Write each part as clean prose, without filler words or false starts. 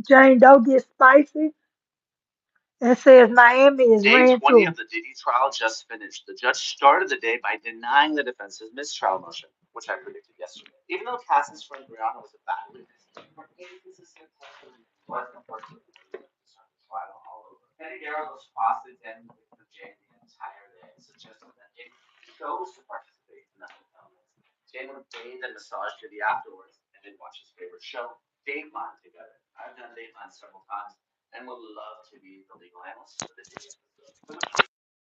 Jane Doe gets spicy and says Miami is Day ran 20 through. of the Diddy trial just finished. The judge started the day by denying the defense's mistrial motion, which I predicted yesterday. Even though Cass's friend Brianna was a bad witness, her inconsistent testimony was important to the trial all over. Teddy Garagos cross-examined the victim Jane the entire day, suggesting that Jane chose to participate in the hotel nights. Jane would bathe and massage Diddy afterwards, and they'd watch his favorite show, Dateline, together. I've done Dateline several times and would love to be the legal analyst for the Diddy episode.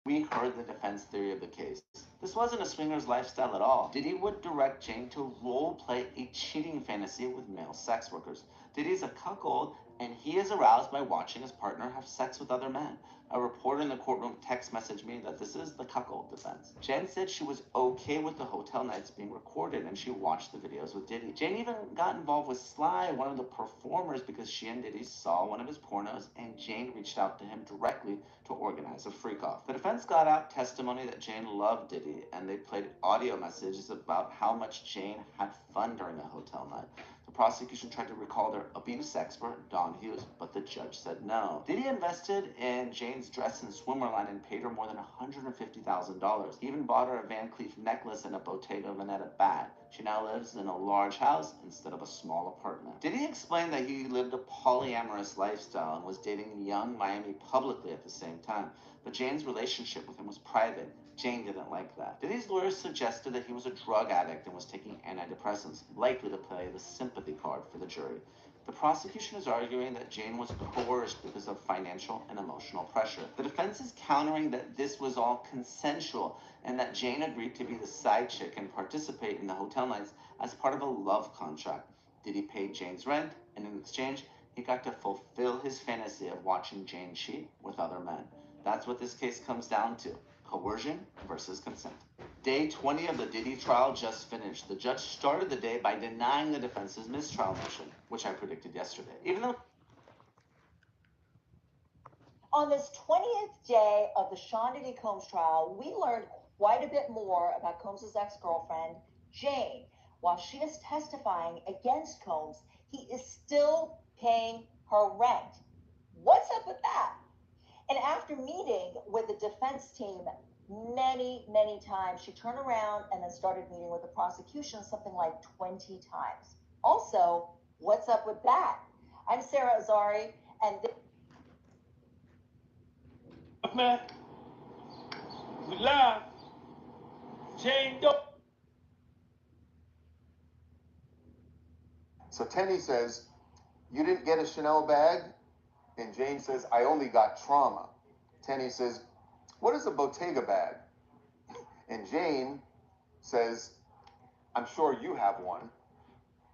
We heard the defense theory of the case. This wasn't a swinger's lifestyle at all. Diddy would direct Jane to role play a cheating fantasy with male sex workers. Diddy's a cuckold, and he is aroused by watching his partner have sex with other men. A reporter in the courtroom text messaged me that this is the cuckold defense. Jen said she was okay with the hotel nights being recorded and she watched the videos with Diddy. Jane even got involved with Sly, one of the performers, because she and Diddy saw one of his pornos and Jane reached out to him directly to organize a freak off. The defense got out testimony that Jane loved Diddy and they played audio messages about how much Jane had fun during the hotel night. The prosecution tried to recall their abuse expert, Don Hughes, but the judge said no. Diddy invested in Jane's dress and swimmer line and paid her more than $150,000. He even bought her a Van Cleef necklace and a Bottega Veneta bag. She now lives in a large house instead of a small apartment. Diddy explained that he lived a polyamorous lifestyle and was dating young Miami publicly at the same time, but Jane's relationship with him was private. Jane didn't like that. Diddy's lawyers suggested that he was a drug addict and was taking antidepressants, likely to play the sympathy card for the jury. The prosecution is arguing that Jane was coerced because of financial and emotional pressure. The defense is countering that this was all consensual and that Jane agreed to be the side chick and participate in the hotel nights as part of a love contract. Diddy paid Jane's rent, and in exchange, he got to fulfill his fantasy of watching Jane cheat with other men. That's what this case comes down to: coercion versus consent. Day 20 of the Diddy trial just finished. The judge started the day by denying the defense's mistrial motion, which I predicted yesterday. Even though on this 20th day of the Sean Diddy Combs trial, we learned quite a bit more about Combs' ex-girlfriend, Jane. While she is testifying against Combs, he is still paying her rent. What's up with that? And after meeting with the defense team many times, she turned around and then started meeting with the prosecution something like 20 times. Also, what's up with that? I'm Sarah Azari, and man, we live. Jane Doe. So Tenny says, "You didn't get a Chanel bag?" And Jane says, "I only got trauma." Tenny says, "What is a Bottega bag?" And Jane says, "I'm sure you have one."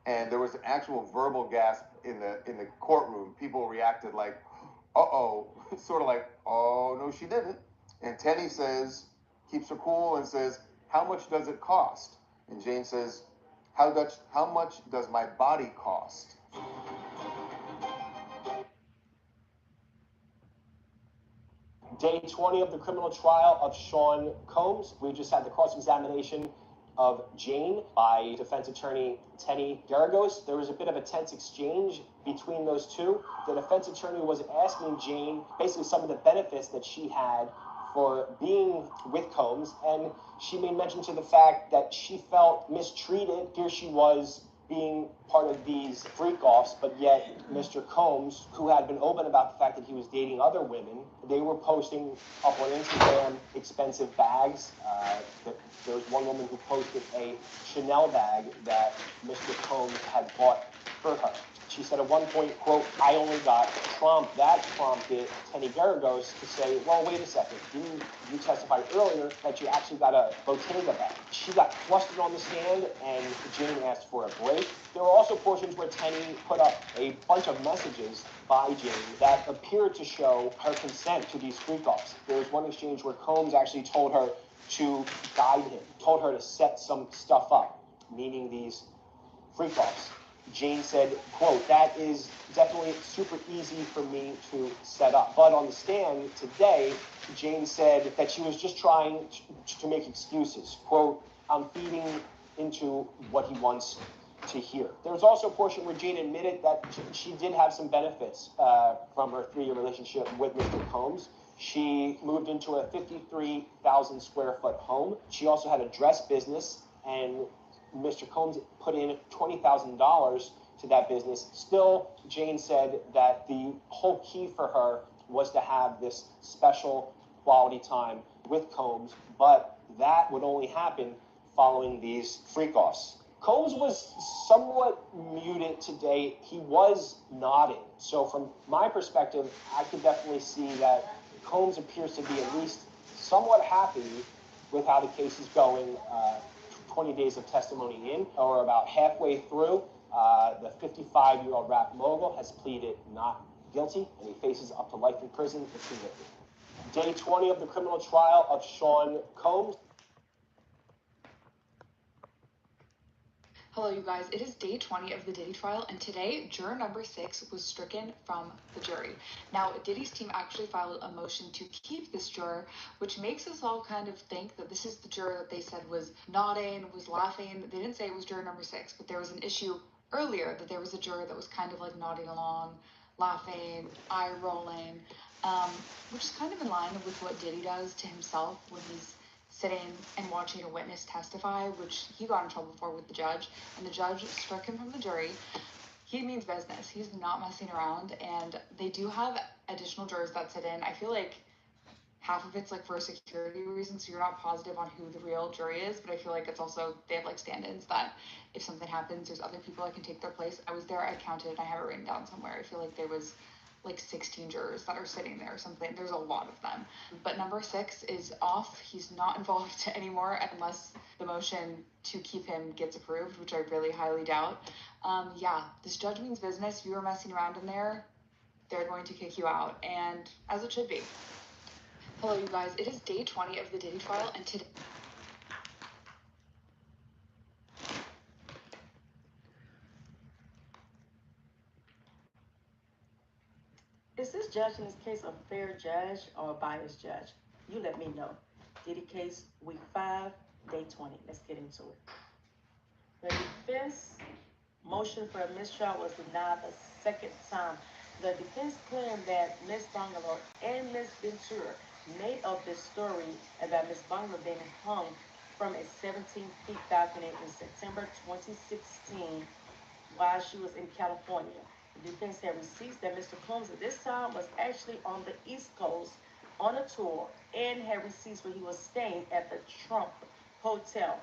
And there was an actual verbal gasp in the courtroom. People reacted like, "Uh-oh," sort of like, "Oh, no, she didn't." And Tenny says, keeps her cool and says, "How much does it cost?" And Jane says, how much does my body cost?" Day 20 of the criminal trial of Sean Combs. We just had the cross-examination of Jane by defense attorney Teddy Garagos. There was a bit of a tense exchange between those two. The defense attorney was asking Jane basically some of the benefits that she had for being with Combs, and she made mention to the fact that she felt mistreated. Here she was being part of these freak-offs, but yet Mr. Combs, who had been open about the fact that he was dating other women, they were posting up on Instagram expensive bags. There was one woman who posted a Chanel bag that Mr. Combs had bought for her. She said at one point, quote, "I only got Trump." That prompted Teddy Garagos to say, "Well, wait a second. Didn't you testify earlier that you actually got a Bottega bag?" She got flustered on the stand, and Jane asked for a break. There were also portions where Teddy put up a bunch of messages by Jane that appeared to show her consent to these freak-offs. There was one exchange where Combs actually told her to guide him, told her to set some stuff up, meaning these freak-offs. Jane said, quote, "That is definitely super easy for me to set up." But on the stand today, Jane said that she was just trying to make excuses. Quote, "I'm feeding into what he wants to hear. There was also a portion where Jane admitted that she did have some benefits from her 3-year relationship with Mr. Combs. She moved into a 53,000 square foot home. She also had a dress business, and Mr. Combs put in $20,000 to that business. Still, Jane said that the whole key for her was to have this special quality time with Combs, but that would only happen following these freak-offs. Combs was somewhat muted today. He was nodding. So from my perspective, I could definitely see that Combs appears to be at least somewhat happy with how the case is going. 20 days of testimony in, or about halfway through, the 55-year-old rap mogul has pleaded not guilty, and he faces up to life in prison if convicted. Day 20 of the criminal trial of Sean Combs. Hello, you guys. It is day 20 of the Diddy trial, and today, juror number 6 was stricken from the jury. Now, Diddy's team actually filed a motion to keep this juror, which makes us all kind of think that this is the juror that they said was nodding, was laughing. They didn't say it was juror number 6, but there was an issue earlier that there was a juror that was kind of like nodding along, laughing, eye rolling, which is kind of in line with what Diddy does to himself when he's sitting and watching a witness testify, which he got in trouble for with the judge, and the judge struck him from the jury. He means business. He's not messing around, and they do have additional jurors that sit in. I feel like half of it's like for security reasons, so you're not positive on who the real jury is, but I feel like it's also, they have like stand-ins that if something happens, there's other people that can take their place. I was there, I counted, I have it written down somewhere. I feel like there was like 16 jurors that are sitting there or something. There's a lot of them. But number 6 is off. He's not involved anymore unless the motion to keep him gets approved, which I really highly doubt. Yeah, this judge means business. If you were messing around in there, they're going to kick you out, and as it should be. Hello, you guys. It is day 20 of the Diddy trial, and today... Is this judge in this case a fair judge or a biased judge? You let me know. Diddy case, week 5, day 20. Let's get into it. The defense motion for a mistrial was denied the second time. The defense claimed that Ms. Bungalow and Ms. Ventura made up this story about Ms. Bungalow being hung from a 17-feet balcony in September 2016 while she was in California. The defense had receipts that Mr. Combs at this time was actually on the East Coast on a tour and had receipts where he was staying at the Trump Hotel.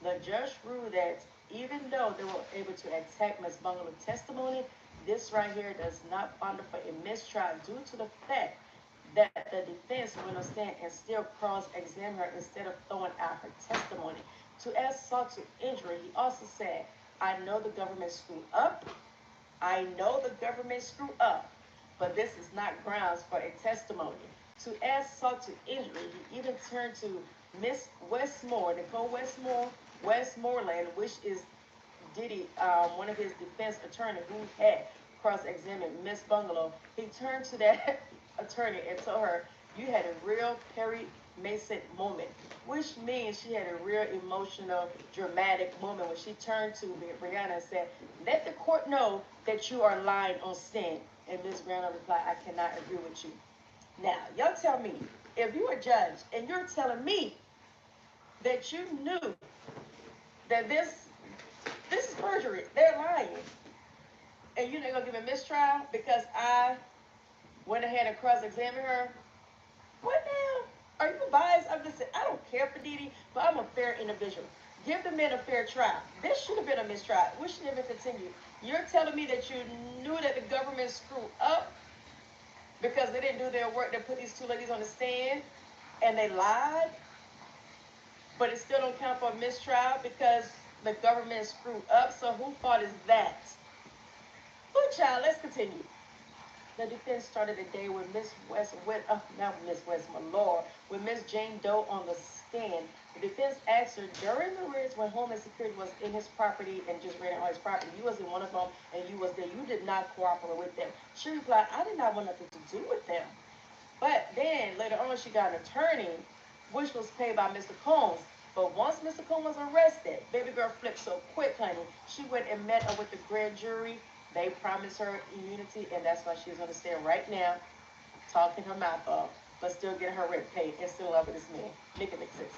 The judge ruled that even though they were able to attack Ms. Bungalow's testimony, this right here does not find her for a mistrial due to the fact that the defense went on stand and still cross-examined her instead of throwing out her testimony. To add assault to injury, he also said, I know the government screwed up. I know the government screwed up, but this is not grounds for a testimony. To add assault to injury, he even turned to Miss Westmore, Nicole Westmoreland, which is Diddy, one of his defense attorney who had cross-examined Miss Bungalow. He turned to that attorney and told her, you had a real Perry Mason moment, which means she had a real emotional, dramatic moment when she turned to Brianna and said, let the court know that you are lying on stand. And Ms. Brianna replied, I cannot agree with you. Now, y'all tell me, if you're a judge and you're telling me that you knew that this is perjury, they're lying, and you're not going to give a mistrial because I went ahead and cross-examined her, what now? Are you biased? I'm just saying, I don't care for Diddy, but I'm a fair individual. Give the men a fair trial. This should have been a mistrial. We should never continue. You're telling me that you knew that the government screwed up because they didn't do their work. They put these two ladies on the stand and they lied, but it still don't count for a mistrial because the government screwed up. So whose fault is that? Good child, let's continue. The defense started the day with Miss Malore, with Miss Jane Doe on the stand. The defense asked her during the raids when Homeland Security was in his property and just raiding all his property. You was in one of them and you was there. You did not cooperate with them. She replied, I did not want nothing to do with them. But then later on, she got an attorney, which was paid by Mr. Combs. But once Mr. Combs was arrested, baby girl flipped so quick, honey. She went and met up with the grand jury. They promised her immunity, and that's why she's going to stand right now, talking her mouth off, but still getting her rent paid and still love this man. Make it make sense.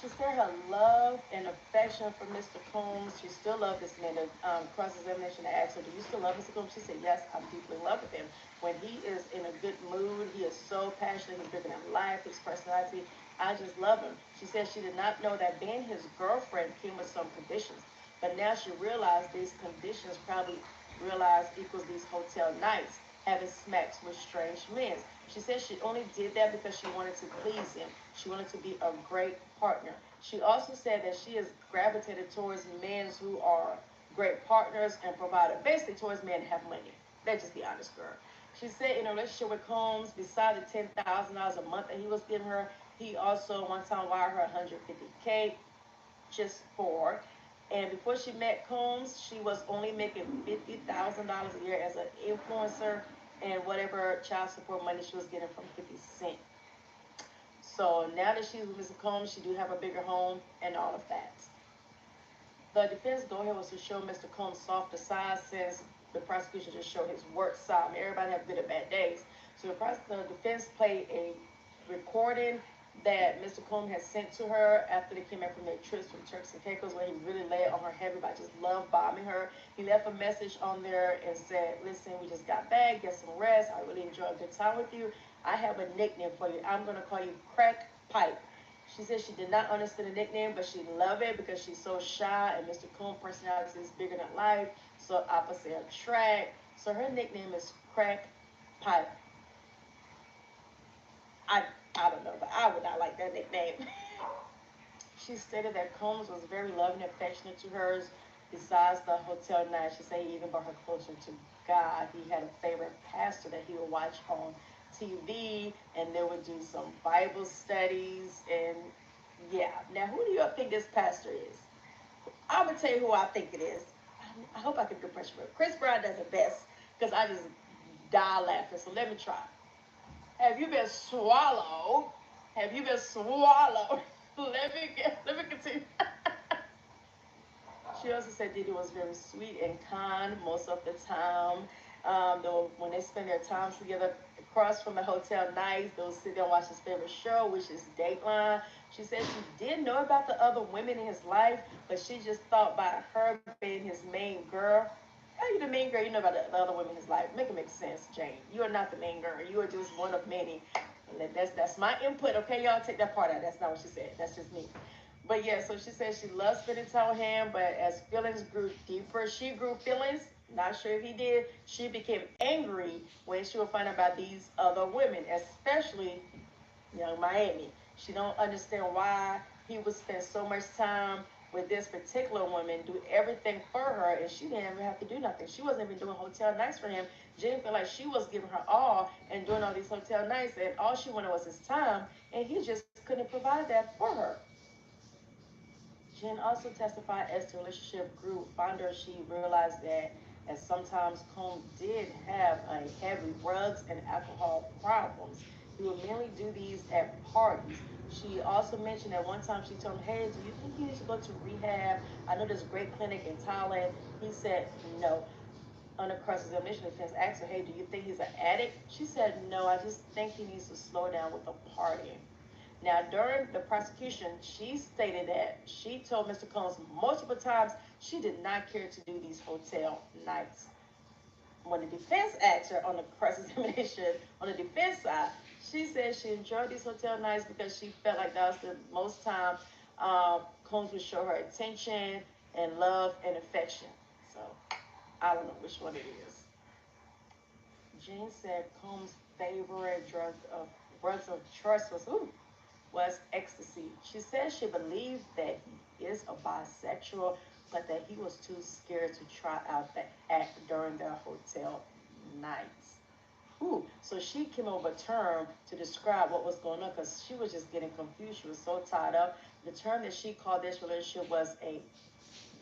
She said her love and affection for Mr. Combs. She still loved this man. The cross-examination asked her, do you still love Mr. Combs? She said, yes, I'm deeply in love with him. When he is in a good mood, he is so passionate. He's bigger than life, his personality. I just love him. She said she did not know that being his girlfriend came with some conditions. But now she realized these conditions probably realized equals these hotel nights, having smacks with strange men. She said she only did that because she wanted to please him. She wanted to be a great partner. She also said that she has gravitated towards men who are great partners and provider, basically towards men that have money. Let's just be honest, girl. She said in a relationship with Combs, besides the $10,000 a month that he was giving her, he also one time wired her 150K just for. And before she met Combs, she was only making $50,000 a year as an influencer and whatever child support money she was getting from 50 Cent. So now that she's with Mr. Combs, she do have a bigger home and all of that. The defense goal here was to show Mr. Combs' softer side since the prosecution just showed his work side. I mean, everybody have good and bad days. So the defense played a recording that Mr. Combs had sent to her after they came back from their trips from Turks and Caicos, where he really laid on her heavy by just love bombing her. He left a message on there and said, listen, we just got back, get some rest. I really enjoyed a good time with you. I have a nickname for you. I'm going to call you Crack Pipe. She said she did not understand the nickname, but she loved it because she's so shy and Mr. Combs' personality is bigger than life, so opposite attract. So her nickname is Crack Pipe. I I don't know, but I would not like that nickname. She stated that Combs was very loving and affectionate to hers. Besides the hotel night, she said he even brought her closer to God. He had a favorite pastor that he would watch on TV, and they would do some Bible studies. And yeah, now who do you think this pastor is? I'm gonna tell you who I think it is. I hope I can do pressure. Chris Brown does it best because I just die laughing. So let me try. Have you been swallowed? Have you been swallowed? Let me continue. She also said Diddy was very sweet and kind most of the time. Though when they spend their times together across from the hotel nights, they'll sit there and watch his favorite show, which is Dateline. She said she did know about the other women in his life, but she just thought by her being his main girl. How you the main girl? You know about the other women in his life. Make it make sense, Jane. You are not the main girl. You are just one of many. That's my input. Okay, y'all take that part out. That's not what she said. That's just me. But yeah, so she said she loved spending time with him, but as feelings grew deeper, she grew feelings. Not sure if he did. She became angry when she would find out about these other women, especially Young Miami. She don't understand why he would spend so much time with this particular woman, do everything for her, and she didn't even have to do nothing. She wasn't even doing hotel nights for him. Jen felt like she was giving her all and doing all these hotel nights, and all she wanted was his time, and he just couldn't provide that for her. Jen also testified as the relationship grew fonder, she realized that as sometimes Combs did have a heavy drugs and alcohol problems. He would mainly do these at parties. She also mentioned that one time she told him, hey, do you think you need to go to rehab? I know there's a great clinic in Thailand. He said no. Under cross-examination, the defense asked her, hey, do you think he's an addict? She said no, I just think he needs to slow down with the partying. Now, during the prosecution, she stated that she told Mr. Combs multiple times she did not care to do these hotel nights. When the defense asked her on the cross-examination on the defense side, she said she enjoyed these hotel nights because she felt like that was the most time Combs would show her attention and love and affection. So I don't know which one it is. Jean said Combs' favorite drugs of choice was ecstasy. She said she believed that he is a bisexual, but that he was too scared to try out the act during their hotel nights. Ooh, so she came up with a term to describe what was going on because she was just getting confused. She was so tied up. The term that she called this relationship was a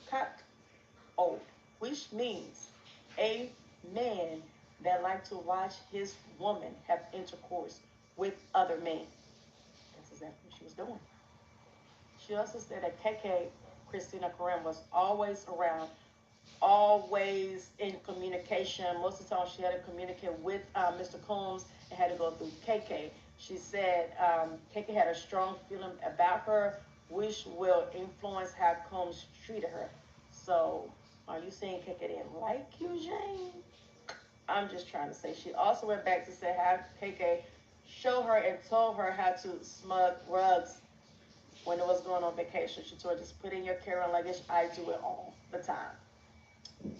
cock old, which means a man that liked to watch his woman have intercourse with other men. That's exactly what she was doing. She also said that KK, Christina Karim, was always around, always in communication. Most of the time, she had to communicate with Mr. Combs and had to go through KK. She said KK had a strong feeling about her, which will influence how Combs treated her. So, are you saying KK didn't like you, Jane? I'm just trying to say. She also went back to say how KK showed her and told her how to smuggle rugs when it was going on vacation. She told her, just put in your carry-on luggage. I do it all the time.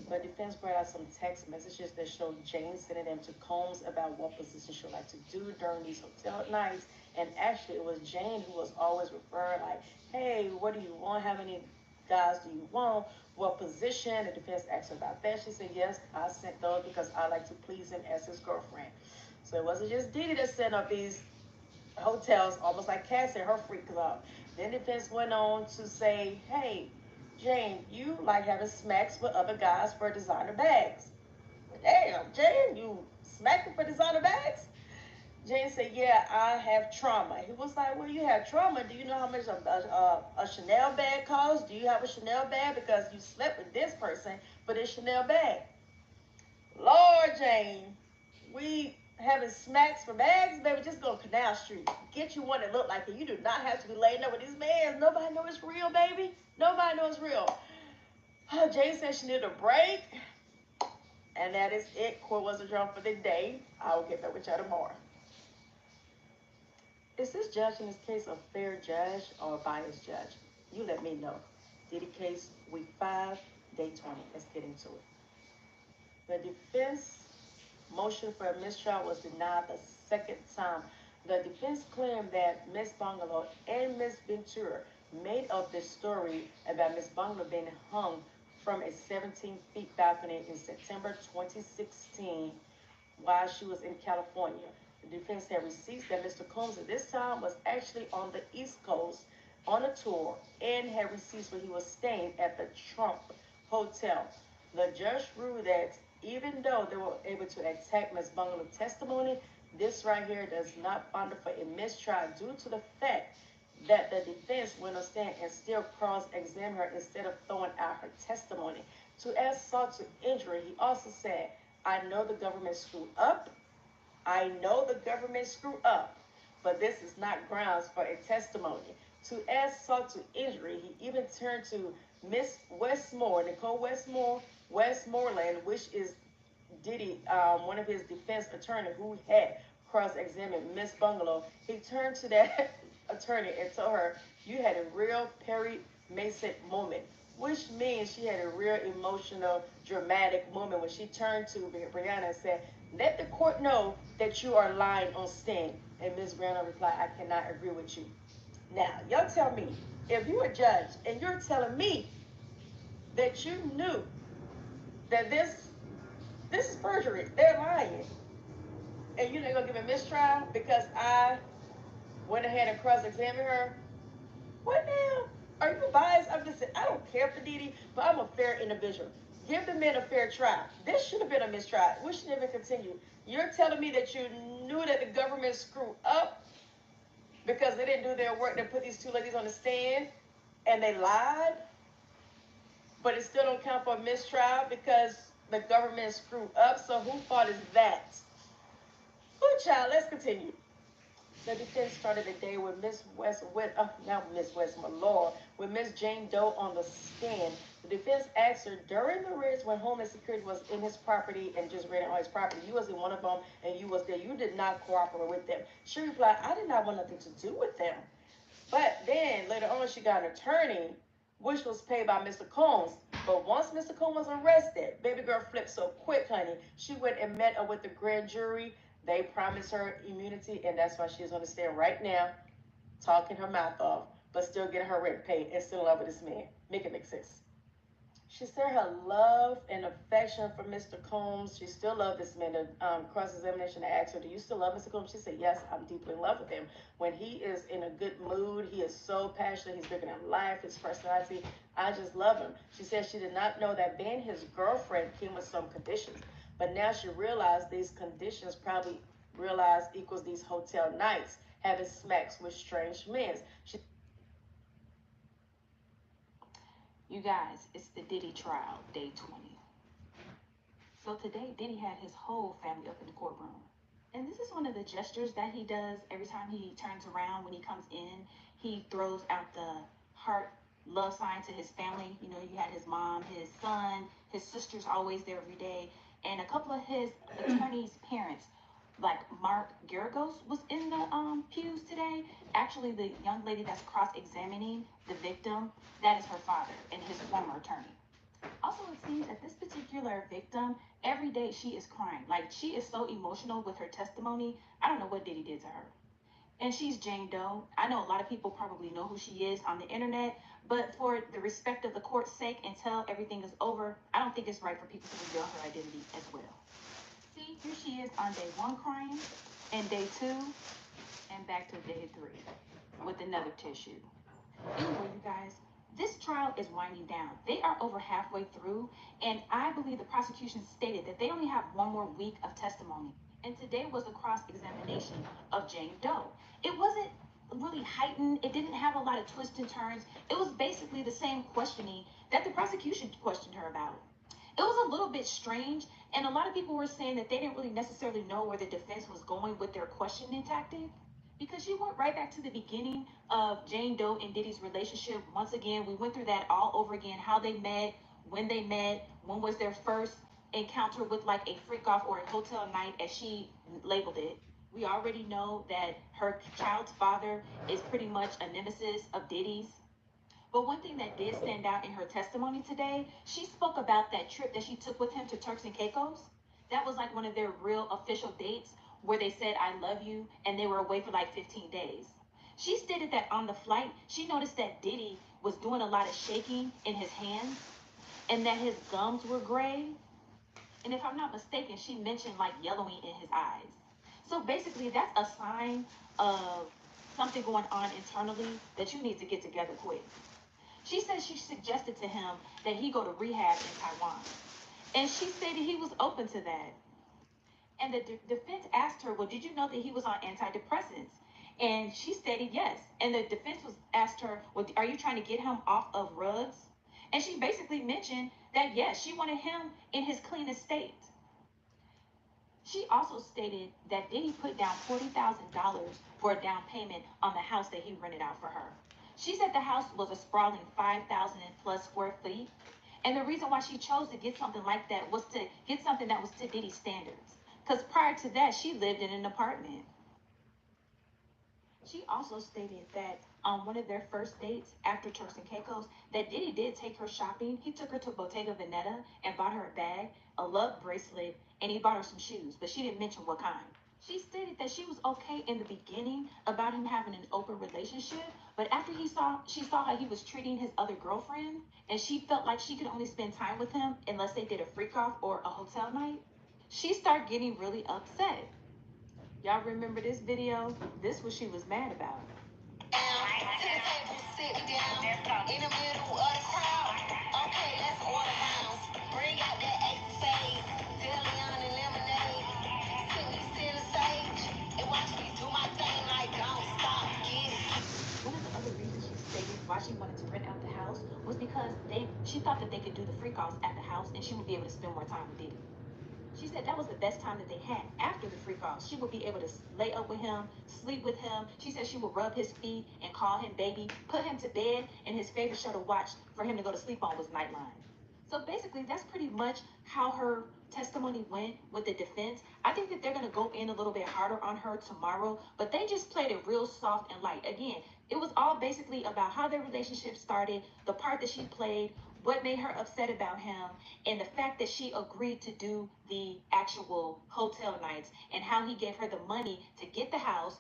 The defense brought out some text messages that showed Jane sending them to Combs about what position she would like to do during these hotel nights. And actually, it was Jane who was always referring, like, hey, what do you want? How many guys do you want? What position? The defense asked her about that. She said, yes, I sent those because I like to please him as his girlfriend. So it wasn't just Diddy that set up these hotels, almost like Cassie, her freak club. Then the defense went on to say, hey, Jane, you like having smacks with other guys for designer bags. Damn, Jane, you smacking for designer bags? Jane said, yeah, I have trauma. He was like, well, you have trauma. Do you know how much a Chanel bag costs? Do you have a Chanel bag? Because you slept with this person for this Chanel bag. Lord, Jane, we having smacks for bags, baby, just go Canal Street. Get you one that look like it. You do not have to be laying up with these men. Nobody knows it's real, baby. Nobody knows it's real. Jane said she needed a break. And that is it. Court was adjourned for the day. I will get back with y'all tomorrow. Is this judge in this case a fair judge or a biased judge? You let me know. Diddy case, week 5, day 20. Let's get into it. The defense motion for a mistrial was denied the second time. The defense claimed that Ms. Bungalow and Ms. Ventura made up this story about Ms. Bungalow being hung from a 17-feet balcony in September 2016 while she was in California. The defense had receipts that Mr. Combs at this time was actually on the East Coast on a tour and had receipts where he was staying at the Trump Hotel. The judge ruled that even though they were able to attack Ms. Bungalow's testimony, this right here does not find her for a mistrial due to the fact that the defense went on stand and still cross-examined her instead of throwing out her testimony. To add salt to injury, he also said, I know the government screwed up. I know the government screwed up, but this is not grounds for a testimony. To add salt to injury, he even turned to Miss Westmore, Nicole Westmoreland, which is Diddy, one of his defense attorney who had cross-examined Miss Bungalow. He turned to that attorney and told her, you had a real Perry Mason moment, which means she had a real emotional, dramatic moment when she turned to Brianna and said, let the court know that you are lying on stand. And Ms. Brianna replied, I cannot agree with you. Now, y'all tell me, if you're a judge and you're telling me that you knew that this is perjury, they're lying, and you're not going to give a mistrial because I went ahead and cross-examined her, what now? Are you biased? I'm just saying, I don't care for Diddy, but I'm a fair individual. Give the men a fair trial. This should have been a mistrial. We should never continue. You're telling me that you knew that the government screwed up because they didn't do their work to put these two ladies on the stand and they lied, but it still don't count for a mistrial because the government screwed up. So whose fault is that? Good child, let's continue. The defense started the day with Miss Malore, with Miss Jane Doe on the stand. The defense asked her during the raids when Homeland Security was in his property and just raiding all his property. You was in one of them and you was there. You did not cooperate with them. She replied, I did not want nothing to do with them. But then later on, she got an attorney, which was paid by Mr. Combs. But once Mr. Combs was arrested, baby girl flipped so quick, honey. She went and met up with the grand jury. They promised her immunity, and that's why she's on the stand right now, talking her mouth off, but still getting her rent paid and still in love with this man. Make it make sense. She said her love and affection for Mr. Combs. She still loved this man. The cross-examination asked her, do you still love Mr. Combs? She said, yes, I'm deeply in love with him. When he is in a good mood, he is so passionate. He's bigger than life, his personality. I just love him. She said she did not know that being his girlfriend came with some conditions. But now she realized these conditions probably equals these hotel nights, having smacks with strange men. You guys, it's the Diddy trial, day 20. So today, Diddy had his whole family up in the courtroom. And this is one of the gestures that he does every time he turns around when he comes in. He throws out the heart love sign to his family. You know, you had his mom, his son, his sister's always there every day. And a couple of his attorney's parents, like Mark Geragos, was in the pews today. Actually, the young lady that's cross-examining the victim, that is her father and his former attorney. Also, it seems that this particular victim, every day she is crying. Like, she is so emotional with her testimony. I don't know what Diddy did to her. And she's Jane Doe. I know a lot of people probably know who she is on the internet, but for the respect of the court's sake, until everything is over, I don't think it's right for people to reveal her identity as well. See, here she is on day 1 crying, and day 2, and back to day 3 with another tissue. Anyway, you guys, this trial is winding down. They are over halfway through, and I believe the prosecution stated that they only have 1 more week of testimony. And today was a cross-examination of Jane Doe. It wasn't really heightened. It didn't have a lot of twists and turns. It was basically the same questioning that the prosecution questioned her about. It was a little bit strange, and a lot of people were saying that they didn't really necessarily know where the defense was going with their questioning tactic, because she went right back to the beginning of Jane Doe and Diddy's relationship. Once again, we went through that all over again, how they met, when was their first encounter with like a freak off or a hotel night, as she labeled it. We already know that her child's father is pretty much a nemesis of Diddy's. But one thing that did stand out in her testimony today, she spoke about that trip that she took with him to Turks and Caicos. That was like one of their real official dates where they said, I love you, and they were away for like 15 days. She stated that on the flight, she noticed that Diddy was doing a lot of shaking in his hands and that his gums were gray. And if I'm not mistaken, she mentioned like yellowing in his eyes. So basically, that's a sign of something going on internally that you need to get together quick. She said she suggested to him that he go to rehab in Taiwan. And she stated he was open to that. And the defense asked her, well, did you know that he was on antidepressants? And she stated yes. And the defense was asked her, well, are you trying to get him off of drugs? And she basically mentioned that yes, she wanted him in his cleanest state. She also stated that Diddy put down $40,000 for a down payment on the house that he rented out for her. She said the house was a sprawling 5,000 plus square feet. And the reason why she chose to get something like that was to get something that was to Diddy's standards. Because prior to that, she lived in an apartment. She also stated that on one of their first dates after Turks and Caicos, that Diddy did take her shopping. He took her to Bottega Veneta and bought her a bag, a love bracelet, and he bought her some shoes, but she didn't mention what kind. She stated that she was okay in the beginning about him having an open relationship, but after she saw how he was treating his other girlfriend, and she felt like she could only spend time with him unless they did a freak off or a hotel night, she started getting really upset. Y'all remember this video? This was she was mad about. Sit down in the middle of the crowd. Okay, let's order rounds. Bring out that eight spade, Deleon and lemonade. Sit me center stage and watch me do my thing like don't stop, get it. One of the other reasons she stated why she wanted to rent out the house was because she thought that they could do the freak offs at the house and she would be able to spend more time with Diddy. She said that was the best time that they had after the freak off. She would be able to lay up with him, sleep with him. She said she would rub his feet and call him baby, put him to bed, and his favorite show to watch for him to go to sleep on was Nightline. So basically, that's pretty much how her testimony went with the defense. I think that they're going to go in a little bit harder on her tomorrow, but they just played it real soft and light. Again, it was all basically about how their relationship started, the part that she played, what made her upset about him, and the fact that she agreed to do the actual hotel nights, and how he gave her the money to get the house.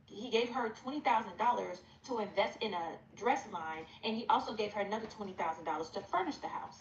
He gave her $20,000 to invest in a dress line, and he also gave her another $20,000 to furnish the house.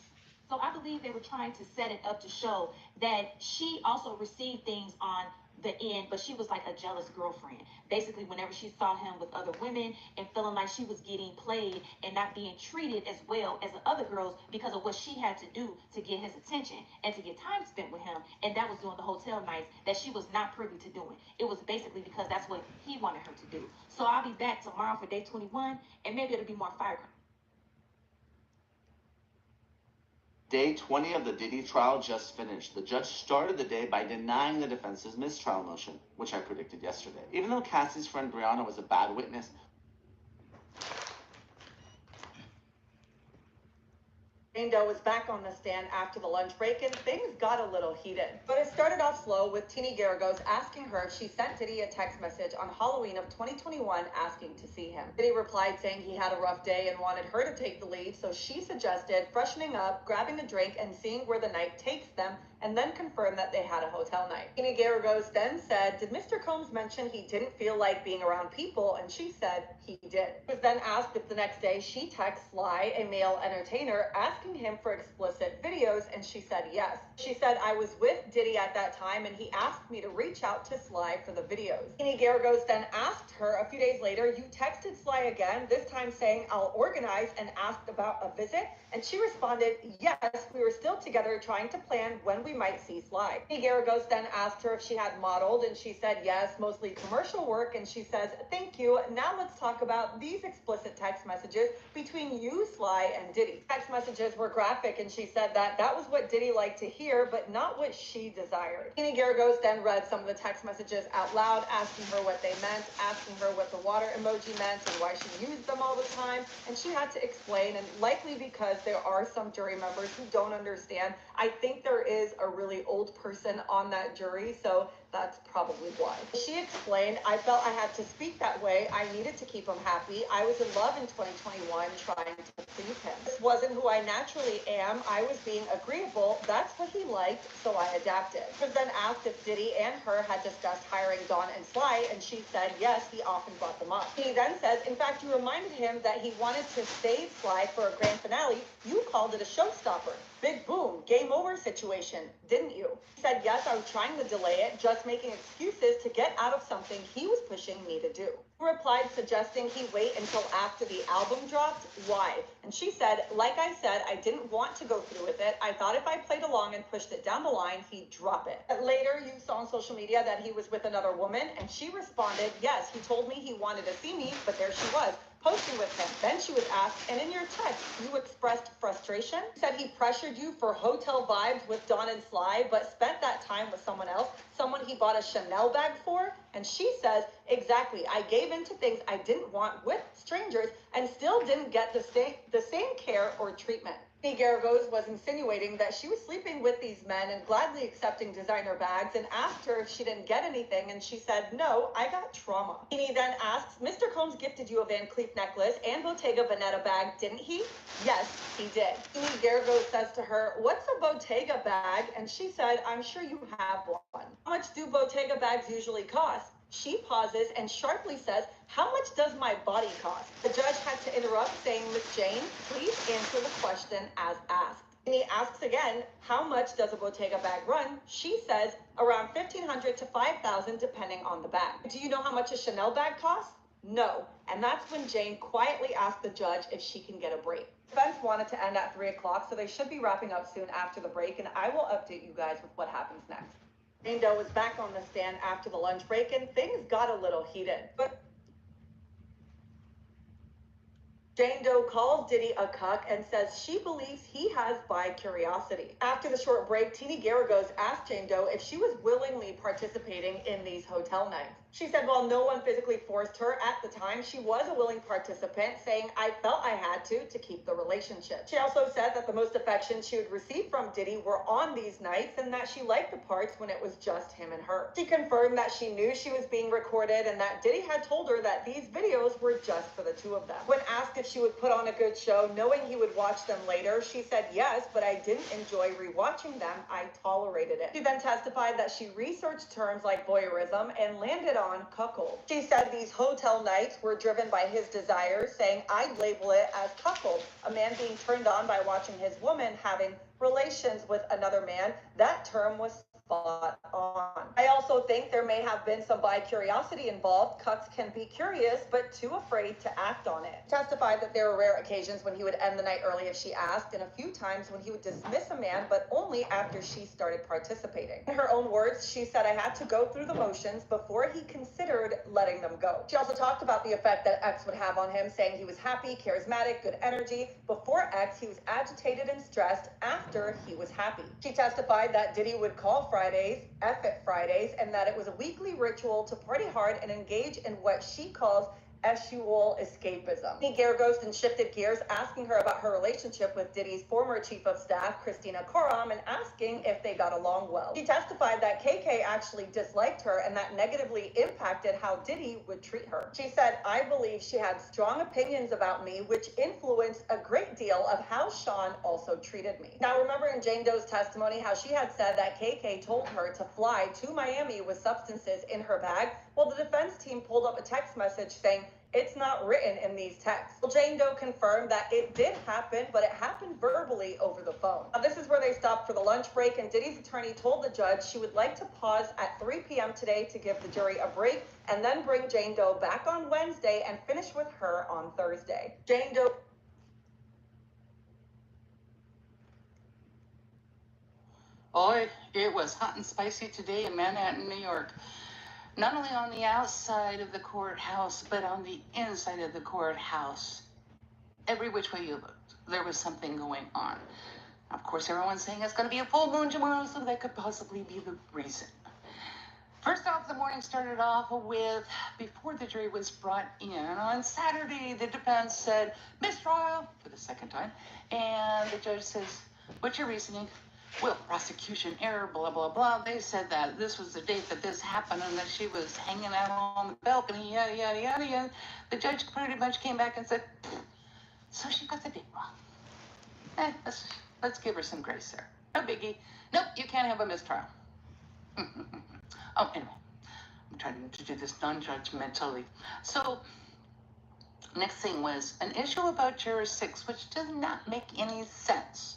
So I believe they were trying to set it up to show that she also received things on the end, but she was like a jealous girlfriend. Basically, whenever she saw him with other women and feeling like she was getting played and not being treated as well as the other girls because of what she had to do to get his attention and to get time spent with him, and that was doing the hotel nights that she was not privy to doing. It was basically because that's what he wanted her to do. So I'll be back tomorrow for day 21, and maybe it'll be more fire. Day 20 of the Diddy trial just finished. The judge started the day by denying the defense's mistrial motion, which I predicted yesterday. Even though Cassie's friend Brianna was a bad witness, Jane Doe was back on the stand after the lunch break and things got a little heated. But it started off slow with Teeny Garagos asking her if she sent Diddy a text message on Halloween of 2021 asking to see him. Diddy replied saying he had a rough day and wanted her to take the lead, so she suggested freshening up, grabbing a drink, and seeing where the night takes them, and then confirmed that they had a hotel night. Teeny Garagos then said, "Did Mr. Combs mention he didn't feel like being around people?" And she said he did. She was then asked if the next day she texted Sly, a male entertainer, asking him for explicit videos, and she said yes. She said, "I was with Diddy at that time and he asked me to reach out to Sly for the videos." Teeny Garagos then asked her a few days later, "You texted Sly again, this time saying I'll organize, and asked about a visit?" And she responded, "Yes, we were still together trying to plan when we might see Sly." Teeny Garagos then asked her if she had modeled, and she said yes, mostly commercial work, and she says, "Thank you. Now let's talk about these explicit text messages between you, Sly, and Diddy." Text messages were graphic, and she said that that was what Diddy liked to hear, but not what she desired. Teeny Garagos then read some of the text messages out loud, asking her what they meant, asking her what the water emoji meant and why she used them all the time, and she had to explain, and likely because there are some jury members who don't understand. I think there is a really old person on that jury, so that's probably why. She explained, "I felt I had to speak that way. I needed to keep him happy. I was in love in 2021 trying to please him. This wasn't who I naturally am. I was being agreeable. That's what he liked, so I adapted." She was then asked if Diddy and her had discussed hiring Dawn and Sly, and she said yes, he often brought them up. He then says, "In fact, you reminded him that he wanted to save Sly for a grand finale. You called it a showstopper. Big boom, game over situation, didn't you?" He said, "Yes, I was trying to delay it, just making excuses to get out of something he was pushing me to do." He replied, suggesting he wait until after the album dropped. Why? And she said, "Like I said, I didn't want to go through with it. I thought if I played along and pushed it down the line, he'd drop it." Later, you saw on social media that he was with another woman, and she responded, "Yes, he told me he wanted to see me, but there she was, posting with him." Then she was asked, "And in your text, you expressed frustration?" She said he pressured you for hotel vibes with Dawn and Sly, but spent that time with someone else, someone he bought a Chanel bag for. And she says, "Exactly, I gave into things I didn't want with strangers and still didn't get the same care or treatment." Teeny Garagos was insinuating that she was sleeping with these men and gladly accepting designer bags, and asked her if she didn't get anything, and she said, "No, I got trauma." Teeny then asks, "Mr. Combs gifted you a Van Cleef necklace and Bottega Veneta bag, didn't he?" "Yes, he did." Teeny Garagos says to her, "What's a Bottega bag?" And she said, "I'm sure you have one. How much do Bottega bags usually cost?" She pauses and sharply says, "How much does my body cost?" The judge had to interrupt, saying, "Miss Jane, please answer the question as asked." And he asks again, "How much does a Bottega bag run?" She says, "Around $1,500 to $5,000 depending on the bag." "Do you know how much a Chanel bag costs?" "No." And that's when Jane quietly asked the judge if she can get a break. The defense wanted to end at 3 o'clock, so they should be wrapping up soon after the break, and I will update you guys with what happens next. Jane Doe was back on the stand after the lunch break, and things got a little heated. But Jane Doe calls Diddy a cuck and says she believes he has bi curiosity. After the short break, Teeny Garagos asked Jane Doe if she was willingly participating in these hotel nights. She said while no one physically forced her at the time, she was a willing participant, saying, "I felt I had to keep the relationship." She also said that the most affection she would receive from Diddy were on these nights, and that she liked the parts when it was just him and her. She confirmed that she knew she was being recorded and that Diddy had told her that these videos were just for the two of them. When asked if she would put on a good show knowing he would watch them later, she said yes, but I didn't enjoy rewatching them. I tolerated it. She then testified that she researched terms like voyeurism and landed on cuckold. She said these hotel nights were driven by his desires, saying, "I'd label it as cuckold, a man being turned on by watching his woman having relations with another man." That term was spot on. I also also think there may have been some bi-curiosity involved. Cucks can be curious, but too afraid to act on it. Testified that there were rare occasions when he would end the night early if she asked, and a few times when he would dismiss a man, but only after she started participating. In her own words, she said, "I had to go through the motions before he considered letting them go." She also talked about the effect that X would have on him, saying he was happy, charismatic, good energy. Before X, he was agitated and stressed. After, he was happy. She testified that Diddy would call Fridays, F it Fridays, and that it was a weekly ritual to party hard and engage in what she calls sexual escapism. Diddy Garagos then shifted gears, asking her about her relationship with Diddy's former chief of staff, Christina Koram, and asking if they got along well. She testified that KK actually disliked her and that negatively impacted how Diddy would treat her. She said, "I believe she had strong opinions about me, which influenced a great deal of how Sean also treated me." Now, remember in Jane Doe's testimony how she had said that KK told her to fly to Miami with substances in her bag? Well, the defense team pulled up a text message saying, "It's not written in these texts." Well, Jane Doe confirmed that it did happen, but it happened verbally over the phone. Now, this is where they stopped for the lunch break, and Diddy's attorney told the judge she would like to pause at 3 p.m. today to give the jury a break and then bring Jane Doe back on Wednesday and finish with her on Thursday. Jane Doe. Boy, it was hot and spicy today in Manhattan, New York. Not only on the outside of the courthouse, but on the inside of the courthouse. Every which way you looked, there was something going on. Of course, everyone's saying it's going to be a full moon tomorrow, so that could possibly be the reason. First off, the morning started off with, before the jury was brought in, on Saturday, the defense said, mistrial, for the second time, and the judge says, "What's your reasoning?" "Well, prosecution error, blah, blah, blah." They said that this was the date that this happened and that she was hanging out on the balcony, yada, yada, yada, yada. The judge pretty much came back and said, "So she got the date wrong. Let's give her some grace there. No biggie. Nope, you can't have a mistrial." Oh, anyway, I'm trying to do this non-judgmentally. So, next thing was an issue about Juror 6, which does not make any sense.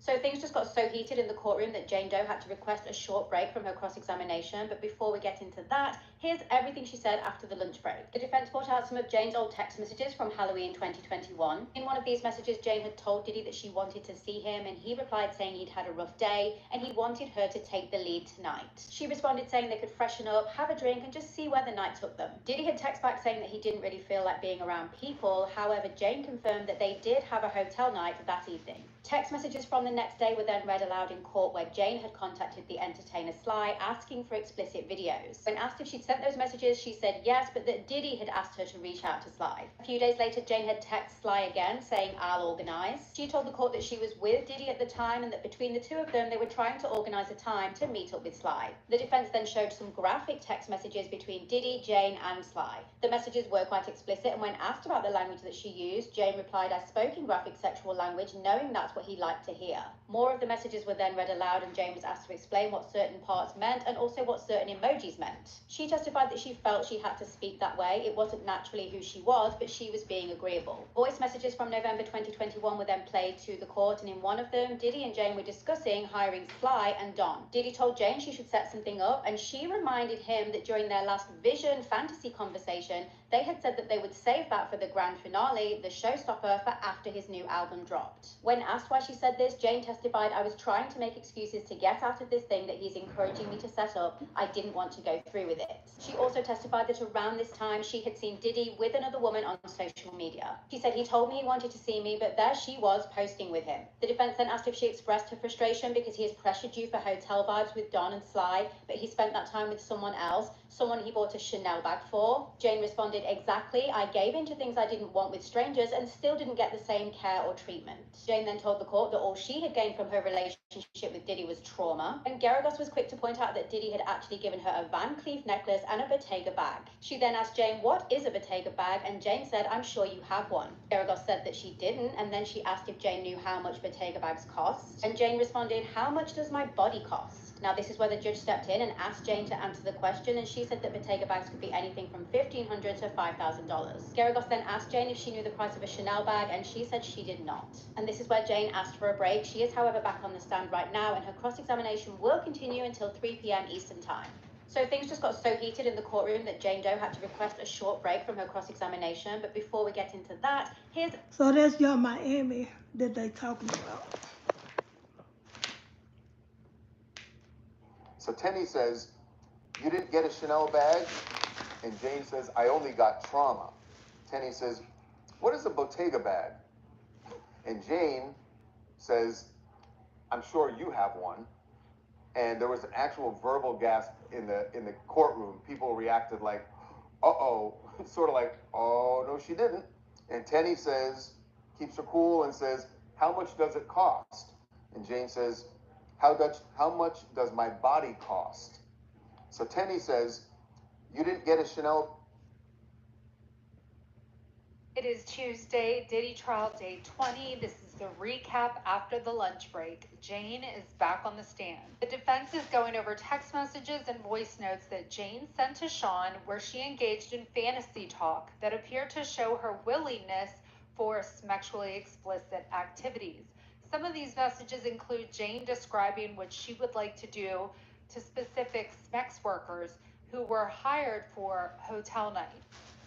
So things just got so heated in the courtroom that Jane Doe had to request a short break from her cross-examination. But before we get into that, here's everything she said after the lunch break. The defense brought out some of Jane's old text messages from Halloween 2021. In one of these messages, Jane had told Diddy that she wanted to see him, and he replied saying he'd had a rough day and he wanted her to take the lead tonight. She responded saying they could freshen up, have a drink, and just see where the night took them. Diddy had texted back saying that he didn't really feel like being around people. However, Jane confirmed that they did have a hotel night that evening. Text messages from the next day were then read aloud in court, where Jane had contacted the entertainer Sly asking for explicit videos. When asked if she'd sent those messages, she said yes, but that Diddy had asked her to reach out to Sly. A few days later, Jane had texted Sly again saying, "I'll organize." She told the court that she was with Diddy at the time and that between the two of them, they were trying to organize a time to meet up with Sly. The defense then showed some graphic text messages between Diddy, Jane, and Sly. The messages were quite explicit, and when asked about the language that she used, Jane replied, "I spoke in graphic sexual language, knowing that's what he liked to hear." More of the messages were then read aloud, and Jane was asked to explain what certain parts meant and also what certain emojis meant. She testified that she felt she had to speak that way. It wasn't naturally who she was, but she was being agreeable. Voice messages from November 2021 were then played to the court, and in one of them, Diddy and Jane were discussing hiring Sly and Don. Diddy told Jane she should set something up, and she reminded him that during their last Vision fantasy conversation, they had said that they would save that for the grand finale, the showstopper, for after his new album dropped. When asked why she said this, Jane testified, "I was trying to make excuses to get out of this thing that he's encouraging me to set up. I didn't want to go through with it." She also testified that around this time, she had seen Diddy with another woman on social media. She said, "He told me he wanted to see me, but there she was posting with him." The defense then asked if she expressed her frustration because he has pressured you for hotel vibes with Don and Sly, but he spent that time with someone else, someone he bought a Chanel bag for. Jane responded, "Exactly. I gave in to things I didn't want with strangers and still didn't get the same care or treatment." Jane then told the court that all she had gained from her relationship with Diddy was trauma, and Garagos was quick to point out that Diddy had actually given her a Van Cleef necklace and a Bottega bag. She then asked Jane, "What is a Bottega bag?" and Jane said, "I'm sure you have one." Garagos said that she didn't, and then she asked if Jane knew how much Bottega bags cost, and Jane responded, "How much does my body cost?" Now, this is where the judge stepped in and asked Jane to answer the question, and she said that Bottega bags could be anything from $1,500 to $5,000. Garagos then asked Jane if she knew the price of a Chanel bag, and she said she did not. And this is where Jane asked for a break. She is, however, back on the stand stand right now, and her cross-examination will continue until 3 p.m. Eastern Time. So things just got so heated in the courtroom that Jane Doe had to request a short break from her cross-examination. But before we get into that, here's... So that's your Miami that they talking about. So Tenny says, you didn't get a Chanel bag? And Jane says, I only got trauma. Tenny says, what is a Bottega bag? And Jane says, I'm sure you have one. And there was an actual verbal gasp in the courtroom. People reacted like, uh-oh, sort of like, oh, no, she didn't. And Tenny says, keeps her cool and says, how much does it cost? And Jane says, how much does my body cost? So Tenny says, you didn't get a Chanel. It is Tuesday, Diddy trial day 20. This is the recap after the lunch break. Jane is back on the stand. The defense is going over text messages and voice notes that Jane sent to Sean, where she engaged in fantasy talk that appeared to show her willingness for sexually explicit activities. Some of these messages include Jane describing what she would like to do to specific sex workers who were hired for hotel night.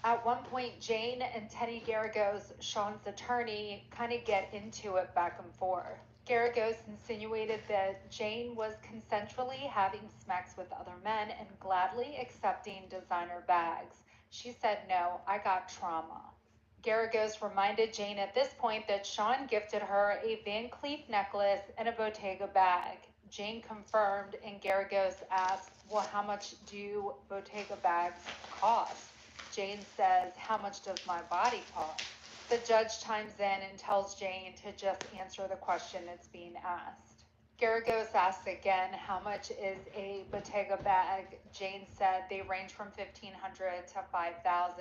At one point, Jane and Teddy Garagos, Sean's attorney, kind of get into it back and forth. Garagos insinuated that Jane was consensually having sex with other men and gladly accepting designer bags. She said, no, I got trauma. Garagos reminded Jane at this point that Sean gifted her a Van Cleef necklace and a Bottega bag. Jane confirmed, and Garagos asked, well, how much do Bottega bags cost? Jane says, how much does my body cost? The judge chimes in and tells Jane to just answer the question that's being asked. Garagos asks again, how much is a Bottega bag? Jane said they range from $1,500 to $5,000.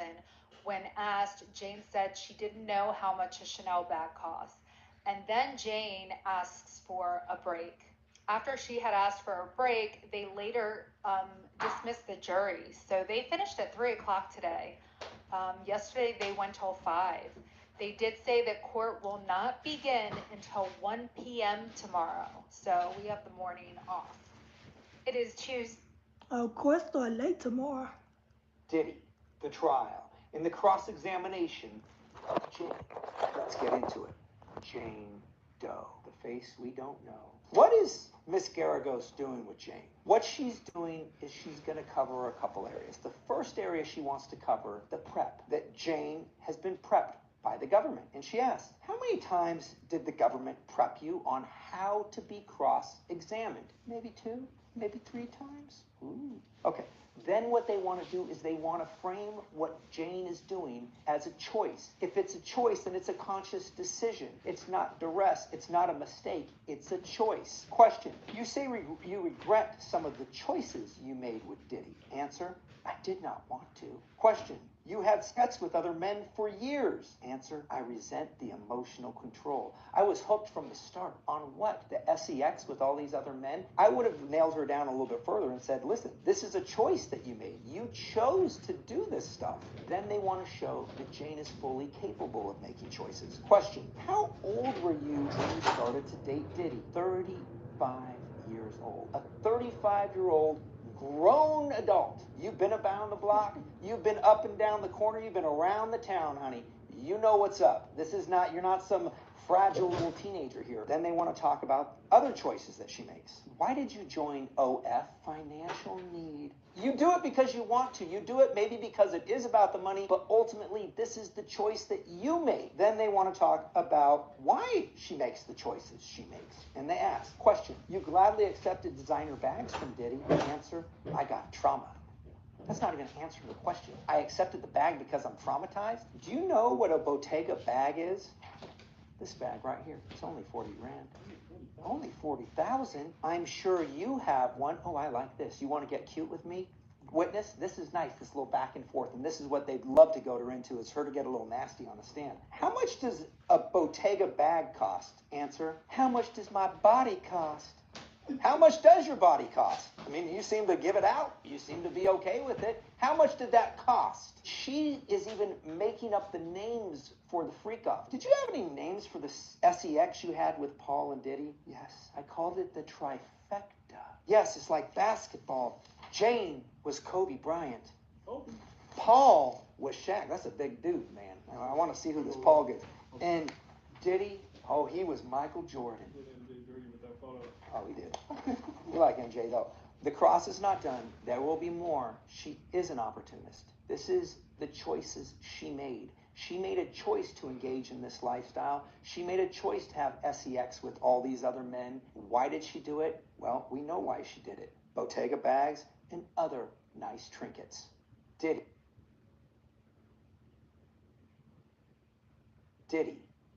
When asked, Jane said she didn't know how much a Chanel bag cost. And then Jane asks for a break. After she had asked for a break, they later dismissed the jury. So they finished at 3 o'clock today. Yesterday they went till 5. They did say that court will not begin until 1 p.m. tomorrow. So we have the morning off. It is Tuesday. Court start late tomorrow. Diddy, the trial, in the cross-examination of Jane. Let's get into it. Jane Doe, the face we don't know. What is Miss Garagos doing with Jane? What she's doing is she's going to cover a couple areas. The first area she wants to cover, the prep, that Jane has been prepped by the government. And she asks, how many times did the government prep you on how to be cross-examined? Maybe 2, maybe 3 times? Ooh. Okay. Then what they want to do is they want to frame what Jane is doing as a choice. If it's a choice, then it's a conscious decision. It's not duress. It's not a mistake. It's a choice. Question. You say you regret some of the choices you made with Diddy. Answer. I did not want to. Question. You had sex with other men for years. Answer. I resent the emotional control. I was hooked from the start. On what? The sex with all these other men? I would have nailed her down a little bit further and said, listen, this is a choice that you made. You chose to do this stuff. Then they want to show that Jane is fully capable of making choices. Question. How old were you when you started to date Diddy? 35 years old. A 35-year-old grown adult. You've been around the block. You've been up and down the corner. You've been around the town, honey. You know what's up. This is not, you're not some fragile little teenager here. Then they want to talk about other choices that she makes. Why did you join OF? Financial need. You do it because you want to. You do it maybe because it is about the money, but ultimately this is the choice that you made. Then they want to talk about why she makes the choices she makes. And they ask, question, you gladly accepted designer bags from Diddy? Answer, I got trauma. That's not even answering the question. I accepted the bag because I'm traumatized? Do you know what a Bottega bag is? This bag right here, it's only 40 grand. Only 40,000? I'm sure you have one. Oh, I like this. You want to get cute with me? Witness, this is nice, this little back and forth, and this is what they'd love to go into, is her to get a little nasty on the stand. How much does a Bottega bag cost? Answer, how much does my body cost? How much does your body cost? I mean, you seem to give it out. You seem to be okay with it. How much did that cost? She is even making up the names for the freak-off. Did you have any names for the sex you had with Paul and Diddy? Yes, I called it the trifecta. Yes, it's like basketball. Jane was Kobe Bryant. Paul was Shaq. That's a big dude, man. I want to see who this Paul gets. And Diddy, oh, he was Michael Jordan. Oh, he did. We like MJ, though. The cross is not done. There will be more. She is an opportunist. This is the choices she made. She made a choice to engage in this lifestyle. She made a choice to have sex with all these other men. Why did she do it? Well, we know why she did it. Bottega bags and other nice trinkets. Diddy,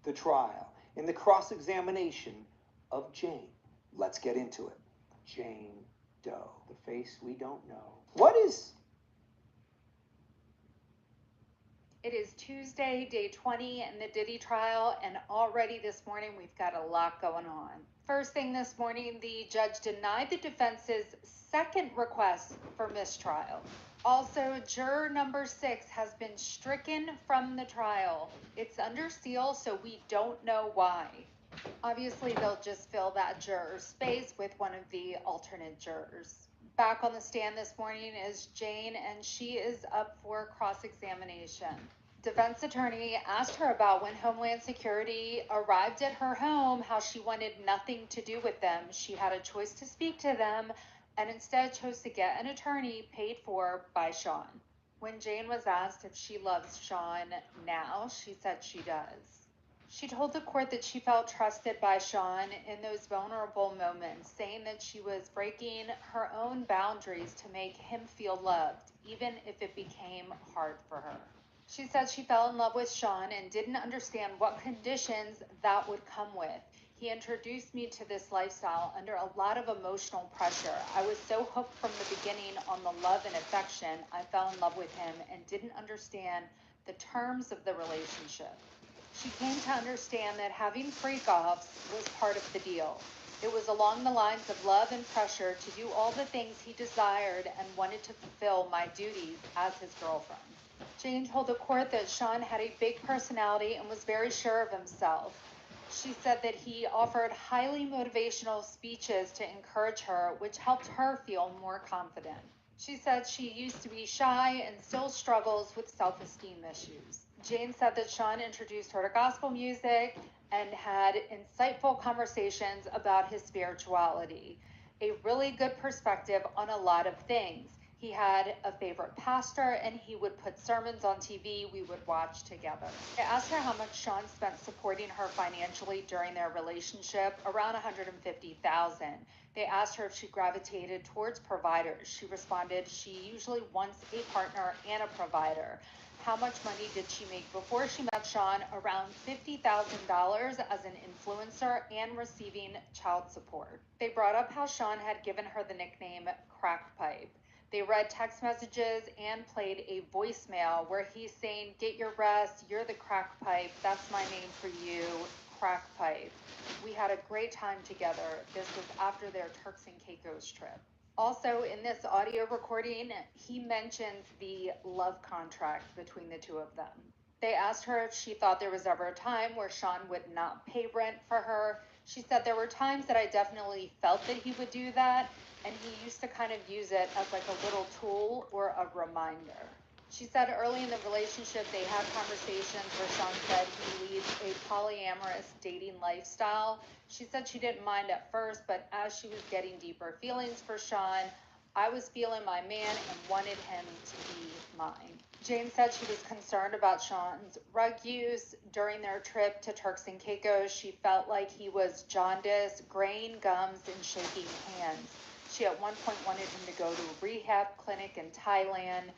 the trial, in the cross-examination of Jane. Let's get into it. Jane Doe, the face we don't know. What is... It is Tuesday, day 20 in the Diddy trial, and already this morning we've got a lot going on. First thing this morning, the judge denied the defense's second request for mistrial. Also, juror number 6 has been stricken from the trial. It's under seal, so we don't know why. Obviously, they'll just fill that juror's space with one of the alternate jurors. Back on the stand this morning is Jane, and she is up for cross-examination. Defense attorney asked her about when Homeland Security arrived at her home, how she wanted nothing to do with them. She had a choice to speak to them and instead chose to get an attorney paid for by Sean. When Jane was asked if she loves Sean now, she said she does. She told the court that she felt trusted by Sean in those vulnerable moments, saying that she was breaking her own boundaries to make him feel loved, even if it became hard for her. She said she fell in love with Sean and didn't understand what conditions that would come with. He introduced me to this lifestyle under a lot of emotional pressure. I was so hooked from the beginning on the love and affection, I fell in love with him and didn't understand the terms of the relationship. She came to understand that having freak-offs was part of the deal. It was along the lines of love and pressure to do all the things he desired and wanted to fulfill my duties as his girlfriend. Jane told the court that Sean had a big personality and was very sure of himself. She said that he offered highly motivational speeches to encourage her, which helped her feel more confident. She said she used to be shy and still struggles with self-esteem issues. Jane said that Sean introduced her to gospel music and had insightful conversations about his spirituality, a really good perspective on a lot of things. He had a favorite pastor and he would put sermons on TV we would watch together. I asked her how much Sean spent supporting her financially during their relationship, around $150,000. They asked her if she gravitated towards providers. She responded she usually wants a partner and a provider. How much money did she make before she met Sean? Around $50,000 as an influencer and receiving child support. They brought up how Sean had given her the nickname Crack Pipe. They read text messages and played a voicemail where he's saying, "Get your rest, you're the crack pipe, that's my name for you, crack pipe. We had a great time together." This was after their Turks and Caicos trip. Also, in this audio recording, he mentions the love contract between the two of them. They asked her if she thought there was ever a time where Sean would not pay rent for her. She said there were times that I definitely felt that he would do that, and he used to kind of use it as like a little tool or a reminder. She said early in the relationship they had conversations where Sean said he leads a polyamorous dating lifestyle. She said she didn't mind at first, but as she was getting deeper feelings for Sean, I was feeling my man and wanted him to be mine. Jane said she was concerned about Sean's drug use. During their trip to Turks and Caicos, she felt like he was jaundiced, graying gums, and shaking hands. She at one point wanted him to go to a rehab clinic in Thailand.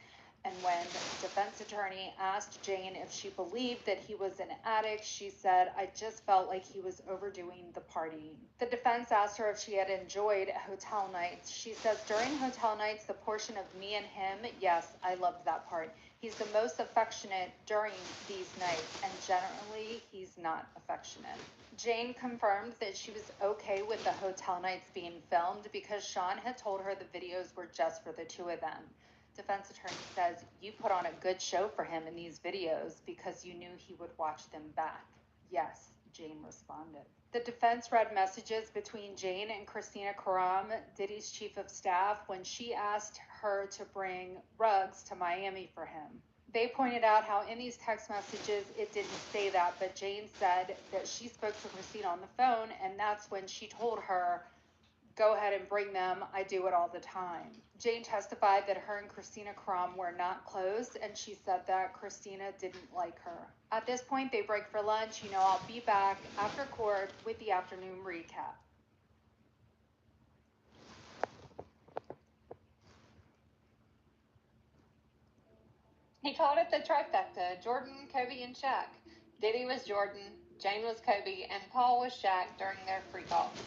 And when the defense attorney asked Jane if she believed that he was an addict, she said, "I just felt like he was overdoing the party." The defense asked her if she had enjoyed hotel nights. She says, "During hotel nights, the portion of me and him, yes, I loved that part. He's the most affectionate during these nights, and generally, he's not affectionate." Jane confirmed that she was okay with the hotel nights being filmed because Sean had told her the videos were just for the two of them. Defense attorney says, "You put on a good show for him in these videos because you knew he would watch them back." "Yes," Jane responded. The defense read messages between Jane and Christina Karam, Diddy's chief of staff, when she asked her to bring rugs to Miami for him. They pointed out how in these text messages it didn't say that, but Jane said that she spoke to Christina on the phone, and that's when she told her, "Go ahead and bring them. I do it all the time." Jane testified that her and Christina Karam were not close, and she said that Christina didn't like her. At this point, they break for lunch. I'll be back after court with the afternoon recap. He called it the trifecta: Jordan, Kobe, and Shaq. Diddy was Jordan, Jane was Kobe, and Paul was Shaq during their freak-offs.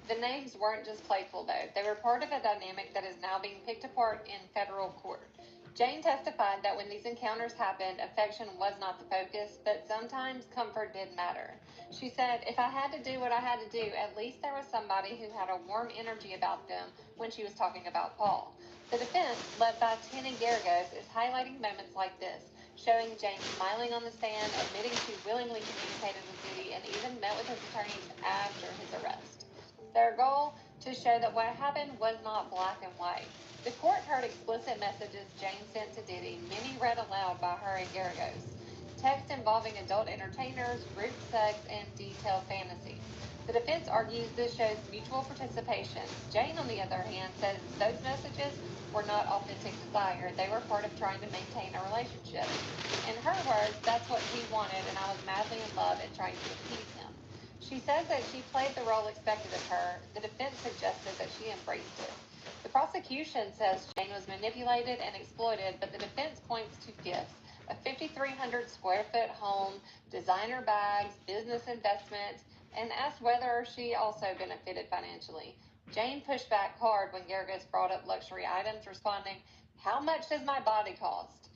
The names weren't just playful, though. They were part of a dynamic that is now being picked apart in federal court. Jane testified that when these encounters happened, affection was not the focus, but sometimes comfort did matter. She said, "If I had to do what I had to do, at least there was somebody who had a warm energy about them," when she was talking about Paul. The defense, led by Tana Garagos, is highlighting moments like this, showing Jane smiling on the stand, admitting she willingly communicated with Diddy, and even met with his attorneys after his arrest. Their goal? To show that what happened was not black and white. The court heard explicit messages Jane sent to Diddy, many read aloud by her and Garagos. Text involving adult entertainers, group sex, and detailed fantasies. The defense argues this shows mutual participation. Jane, on the other hand, says those messages were not authentic desire. They were part of trying to maintain a relationship. In her words, "That's what he wanted, and I was madly in love and trying to appease him." She says that she played the role expected of her. The defense suggested that she embraced it. The prosecution says Jane was manipulated and exploited, but the defense points to gifts: a 5,300 square foot home, designer bags, business investments, and asked whether she also benefited financially. Jane pushed back hard when Garagos brought up luxury items, responding, "How much does my body cost?"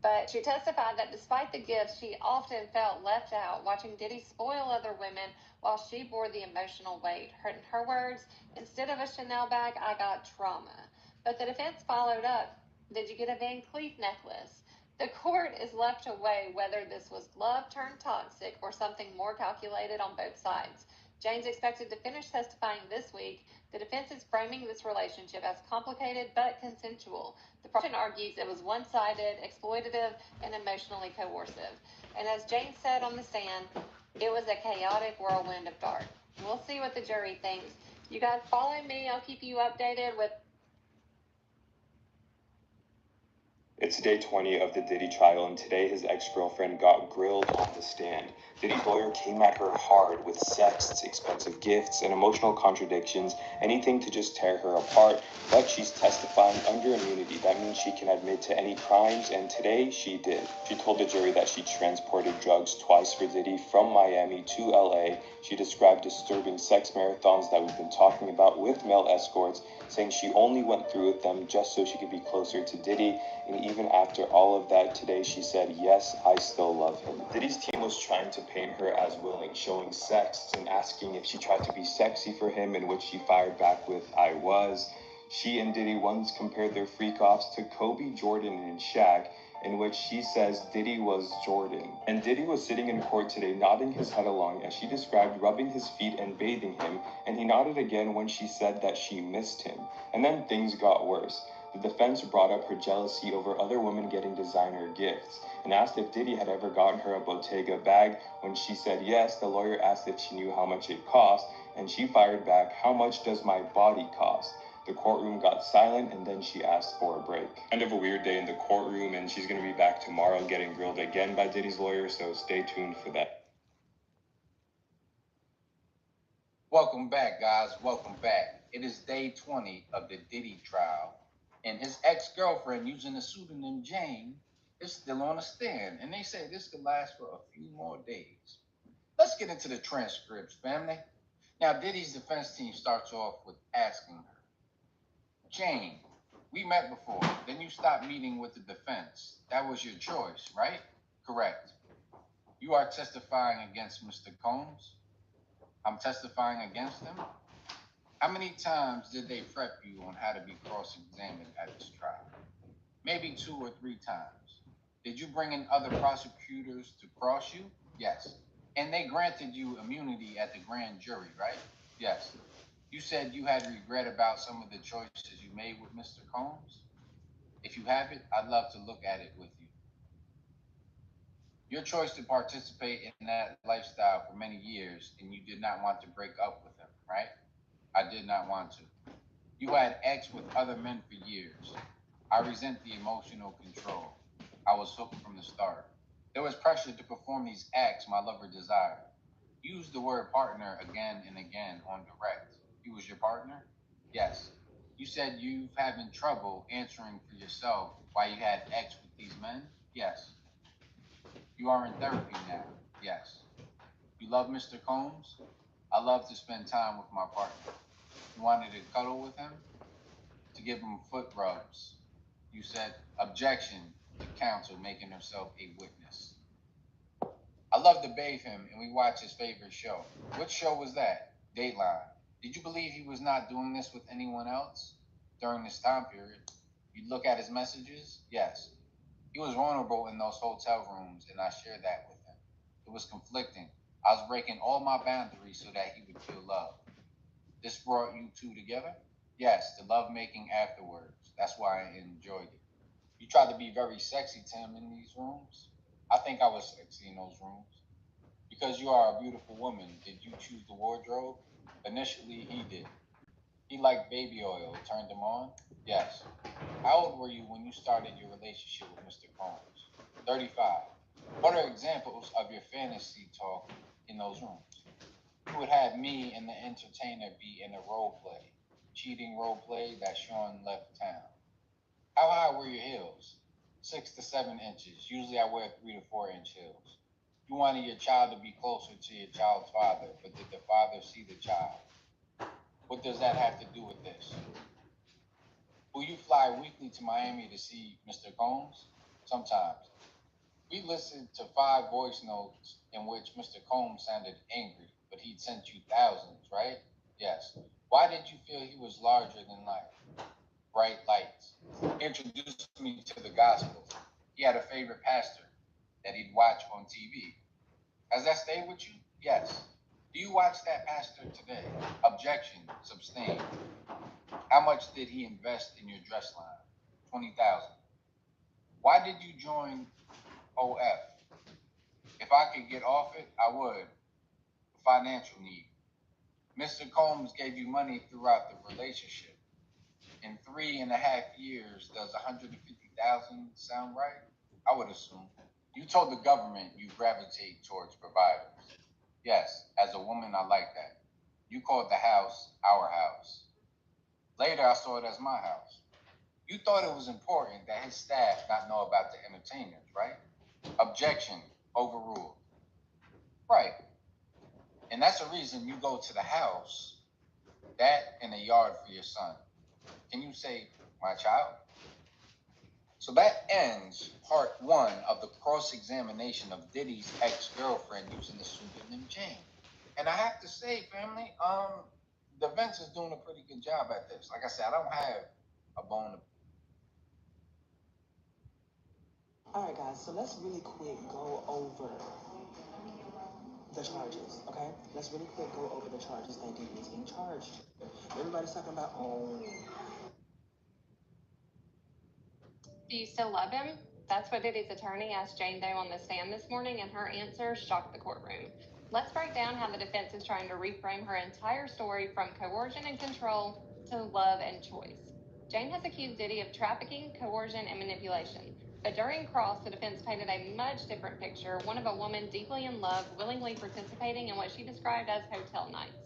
But she testified that despite the gifts, she often felt left out, watching Diddy spoil other women while she bore the emotional weight. In her words, "Instead of a Chanel bag, I got trauma." But the defense followed up, "Did you get a Van Cleef necklace?" The court is left to weigh whether this was love turned toxic or something more calculated on both sides. Jane's expected to finish testifying this week. The defense is framing this relationship as complicated but consensual. The prosecution argues it was one-sided, exploitative, and emotionally coercive. And as Jane said on the stand, "It was a chaotic whirlwind of dark." We'll see what the jury thinks. You guys follow me. I'll keep you updated with... It's day 20 of the Diddy trial, and today his ex-girlfriend got grilled on the stand. Diddy's lawyer came at her hard with sexts, expensive gifts, and emotional contradictions, anything to just tear her apart, but she's testifying under immunity. That means she can admit to any crimes, and today she did. She told the jury that she transported drugs twice for Diddy from Miami to LA. She described disturbing sex marathons that we've been talking about with male escorts, saying she only went through with them just so she could be closer to Diddy. And even after all of that, today she said, "Yes, I still love him." Diddy's team was trying to paint her as willing, showing sexts and asking if she tried to be sexy for him, in which she fired back with, "I was." She and Diddy once compared their freak-offs to Kobe, Jordan, and Shaq, in which she says Diddy was Jordan. And Diddy was sitting in court today nodding his head along as she described rubbing his feet and bathing him, and he nodded again when she said that she missed him. And then things got worse. The defense brought up her jealousy over other women getting designer gifts and asked if Diddy had ever gotten her a Bottega bag. When she said yes, the lawyer asked if she knew how much it cost, and she fired back, "How much does my body cost?" The courtroom got silent, and then she asked for a break. Kind of a weird day in the courtroom, and she's going to be back tomorrow getting grilled again by Diddy's lawyer, so stay tuned for that. Welcome back, guys. Welcome back. It is day 20 of the Diddy trial, And his ex-girlfriend, using the pseudonym Jane, is still on the stand. And they say this could last for a few more days. Let's get into the transcripts, family. Now, Diddy's defense team starts off with asking her, Jane, we met before, then you stopped meeting with the defense. That was your choice, right? Correct. You are testifying against Mr. Combs? I'm testifying against him? How many times did they prep you on how to be cross-examined at this trial? Maybe 2 or 3 times. Did you bring in other prosecutors to cross you? Yes. And they granted you immunity at the grand jury, right? Yes. You said you had regret about some of the choices you made with Mr. Combs? If you have it, I'd love to look at it with you. Your choice to participate in that lifestyle for many years, and you did not want to break up with him, right? I did not want to. You had X with other men for years. I resent the emotional control. I was hooked from the start. There was pressure to perform these acts my lover desired. Use the word partner again and again on direct. He was your partner? Yes. You said you've having trouble answering for yourself why you had X with these men? Yes. You are in therapy now? Yes. You love Mr. Combs? I love to spend time with my partner. You wanted to cuddle with him? To give him foot rubs? You said objection to counsel making herself a witness. I love to bathe him and we watch his favorite show. What show was that? Dateline. Did you believe he was not doing this with anyone else during this time period? You look at his messages? Yes. He was vulnerable in those hotel rooms and I shared that with him. It was conflicting. I was breaking all my boundaries so that he would feel love. This brought you two together? Yes, the love making afterwards. That's why I enjoyed it. You tried to be very sexy to him in these rooms? I think I was sexy in those rooms. Because you are a beautiful woman, did you choose the wardrobe? Initially, he did. He liked baby oil. It turned him on? Yes. How old were you when you started your relationship with Mr. Combs? 35. What are examples of your fantasy talk in those rooms? You would have me and the entertainer be in a role play, cheating role play that Sean left town. How high were your heels? 6 to 7 inches. Usually I wear 3 to 4 inch heels. You wanted your child to be closer to your child's father, but did the father see the child? What does that have to do with this? Will you fly weekly to Miami to see Mr. Combs? Sometimes. We listened to 5 voice notes in which Mr. Combs sounded angry, but he'd sent you thousands, right? Yes. Why did you feel he was larger than life? Bright lights. Introduced me to the gospel. He had a favorite pastor that he'd watch on TV. Has that stayed with you? Yes. Do you watch that pastor today? Objection. Abstain. How much did he invest in your dress line? 20,000. Why did you join OF? If I could get off it, I would. Financial need. Mr. Combs gave you money throughout the relationship. In 3.5 years, does 150,000 sound right? I would assume. You told the government you gravitate towards providers. Yes, as a woman, I like that. You called the house our house. Later, I saw it as my house. You thought it was important that his staff not know about the entertainers, right? Objection, overruled. Right. And that's the reason you go to the house, that and a yard for your son. Can you say, my child? So that ends part 1 of the cross-examination of Diddy's ex-girlfriend using the pseudonym Jane. And I have to say, family, the defense is doing a pretty good job at this. Like I said, I don't have a bone to. All right, guys, so let's really quick go over the charges, okay? Let's really quick go over the charges that Diddy is being charged. Everybody's talking about, oh. Do you still love him? That's what Diddy's attorney asked Jane Doe on the stand this morning, and her answer shocked the courtroom. Let's break down how the defense is trying to reframe her entire story from coercion and control to love and choice. Jane has accused Diddy of trafficking, coercion, and manipulation. But during cross, the defense painted a much different picture, one of a woman deeply in love, willingly participating in what she described as hotel nights.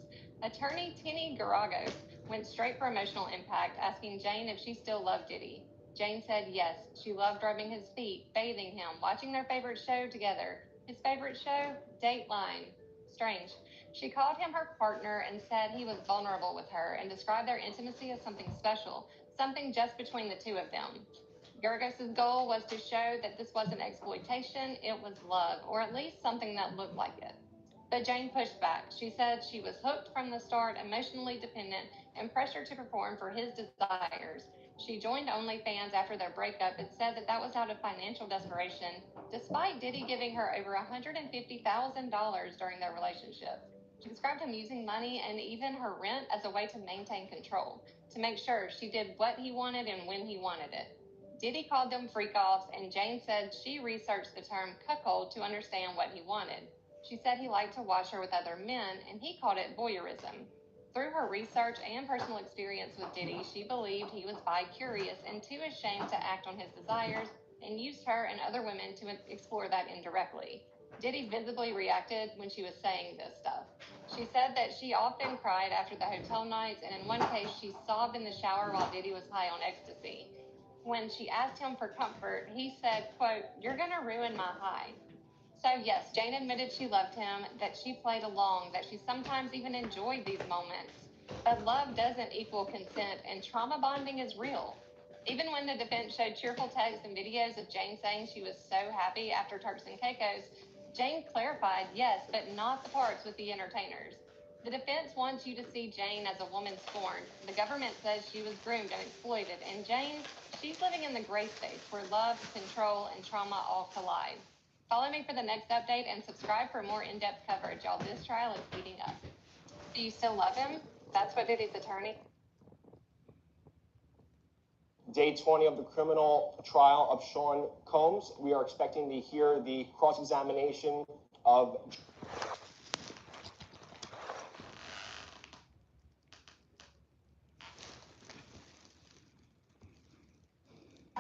Attorney Tinny Garagos went straight for emotional impact, asking Jane if she still loved Diddy. Jane said yes, she loved rubbing his feet, bathing him, watching their favorite show together. His favorite show? Dateline. Strange. She called him her partner and said he was vulnerable with her and described their intimacy as something special, something just between the two of them. Geragos' goal was to show that this wasn't exploitation, it was love, or at least something that looked like it. But Jane pushed back. She said she was hooked from the start, emotionally dependent, and pressured to perform for his desires. She joined OnlyFans after their breakup and said that that was out of financial desperation, despite Diddy giving her over $150,000 during their relationship. She described him using money and even her rent as a way to maintain control, to make sure she did what he wanted and when he wanted it. Diddy called them freak-offs, and Jane said she researched the term cuckold to understand what he wanted. She said he liked to watch her with other men, and he called it voyeurism. Through her research and personal experience with Diddy, she believed he was bi-curious and too ashamed to act on his desires, and used her and other women to explore that indirectly. Diddy visibly reacted when she was saying this stuff. She said that she often cried after the hotel nights, and in one case she sobbed in the shower while Diddy was high on ecstasy. When she asked him for comfort, he said, quote, "You're gonna ruin my high." So yes, Jane admitted she loved him, that she played along, that she sometimes even enjoyed these moments. But love doesn't equal consent, and trauma bonding is real. Even when the defense showed cheerful texts and videos of Jane saying she was so happy after Turks and Caicos, Jane clarified, yes, but not the parts with the entertainers. The defense wants you to see Jane as a woman scorned. The government says she was groomed and exploited, and Jane, she's living in the gray space where love, control, and trauma all collide. Follow me for the next update and subscribe for more in-depth coverage. Y'all, this trial is heating up. Do you still love him? That's what Diddy's attorney. Day 20 of the criminal trial of Sean Combs. We are expecting to hear the cross-examination of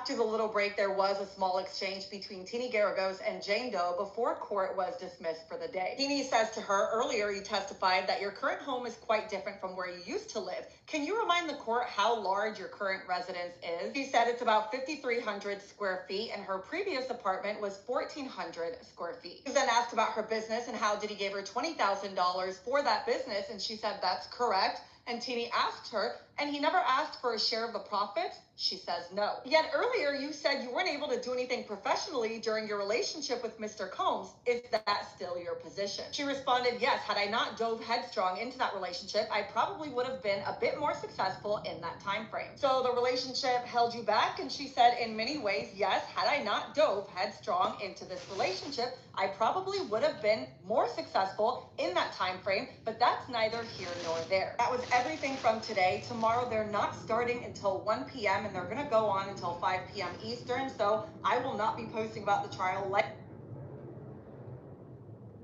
After the little break, there was a small exchange between Teeny Geragos and Jane Doe before court was dismissed for the day. Teeny says to her, earlier you testified that your current home is quite different from where you used to live. Can you remind the court how large your current residence is? She said it's about 5,300 square feet and her previous apartment was 1,400 square feet. She was then asked about her business and how Diddy gave her $20,000 for that business, and she said that's correct. And Teeny asked her, and he never asked for a share of the profits? She says no. Yet earlier you said you weren't able to do anything professionally during your relationship with Mr. Combs. Is that still your position? She responded, yes, had I not dove headstrong into that relationship, I probably would have been a bit more successful in that time frame. So the relationship held you back? And she said, in many ways, yes, had I not dove headstrong into this relationship, I probably would have been more successful in that time frame, but that's neither here nor there. That was everything from today. Tomorrow they're not starting until 1 p.m. and they're going to go on until 5 p.m. Eastern, so I will not be posting about the trial like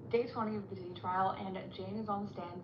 Day 20 of the Diddy trial, and Jane is on the stand.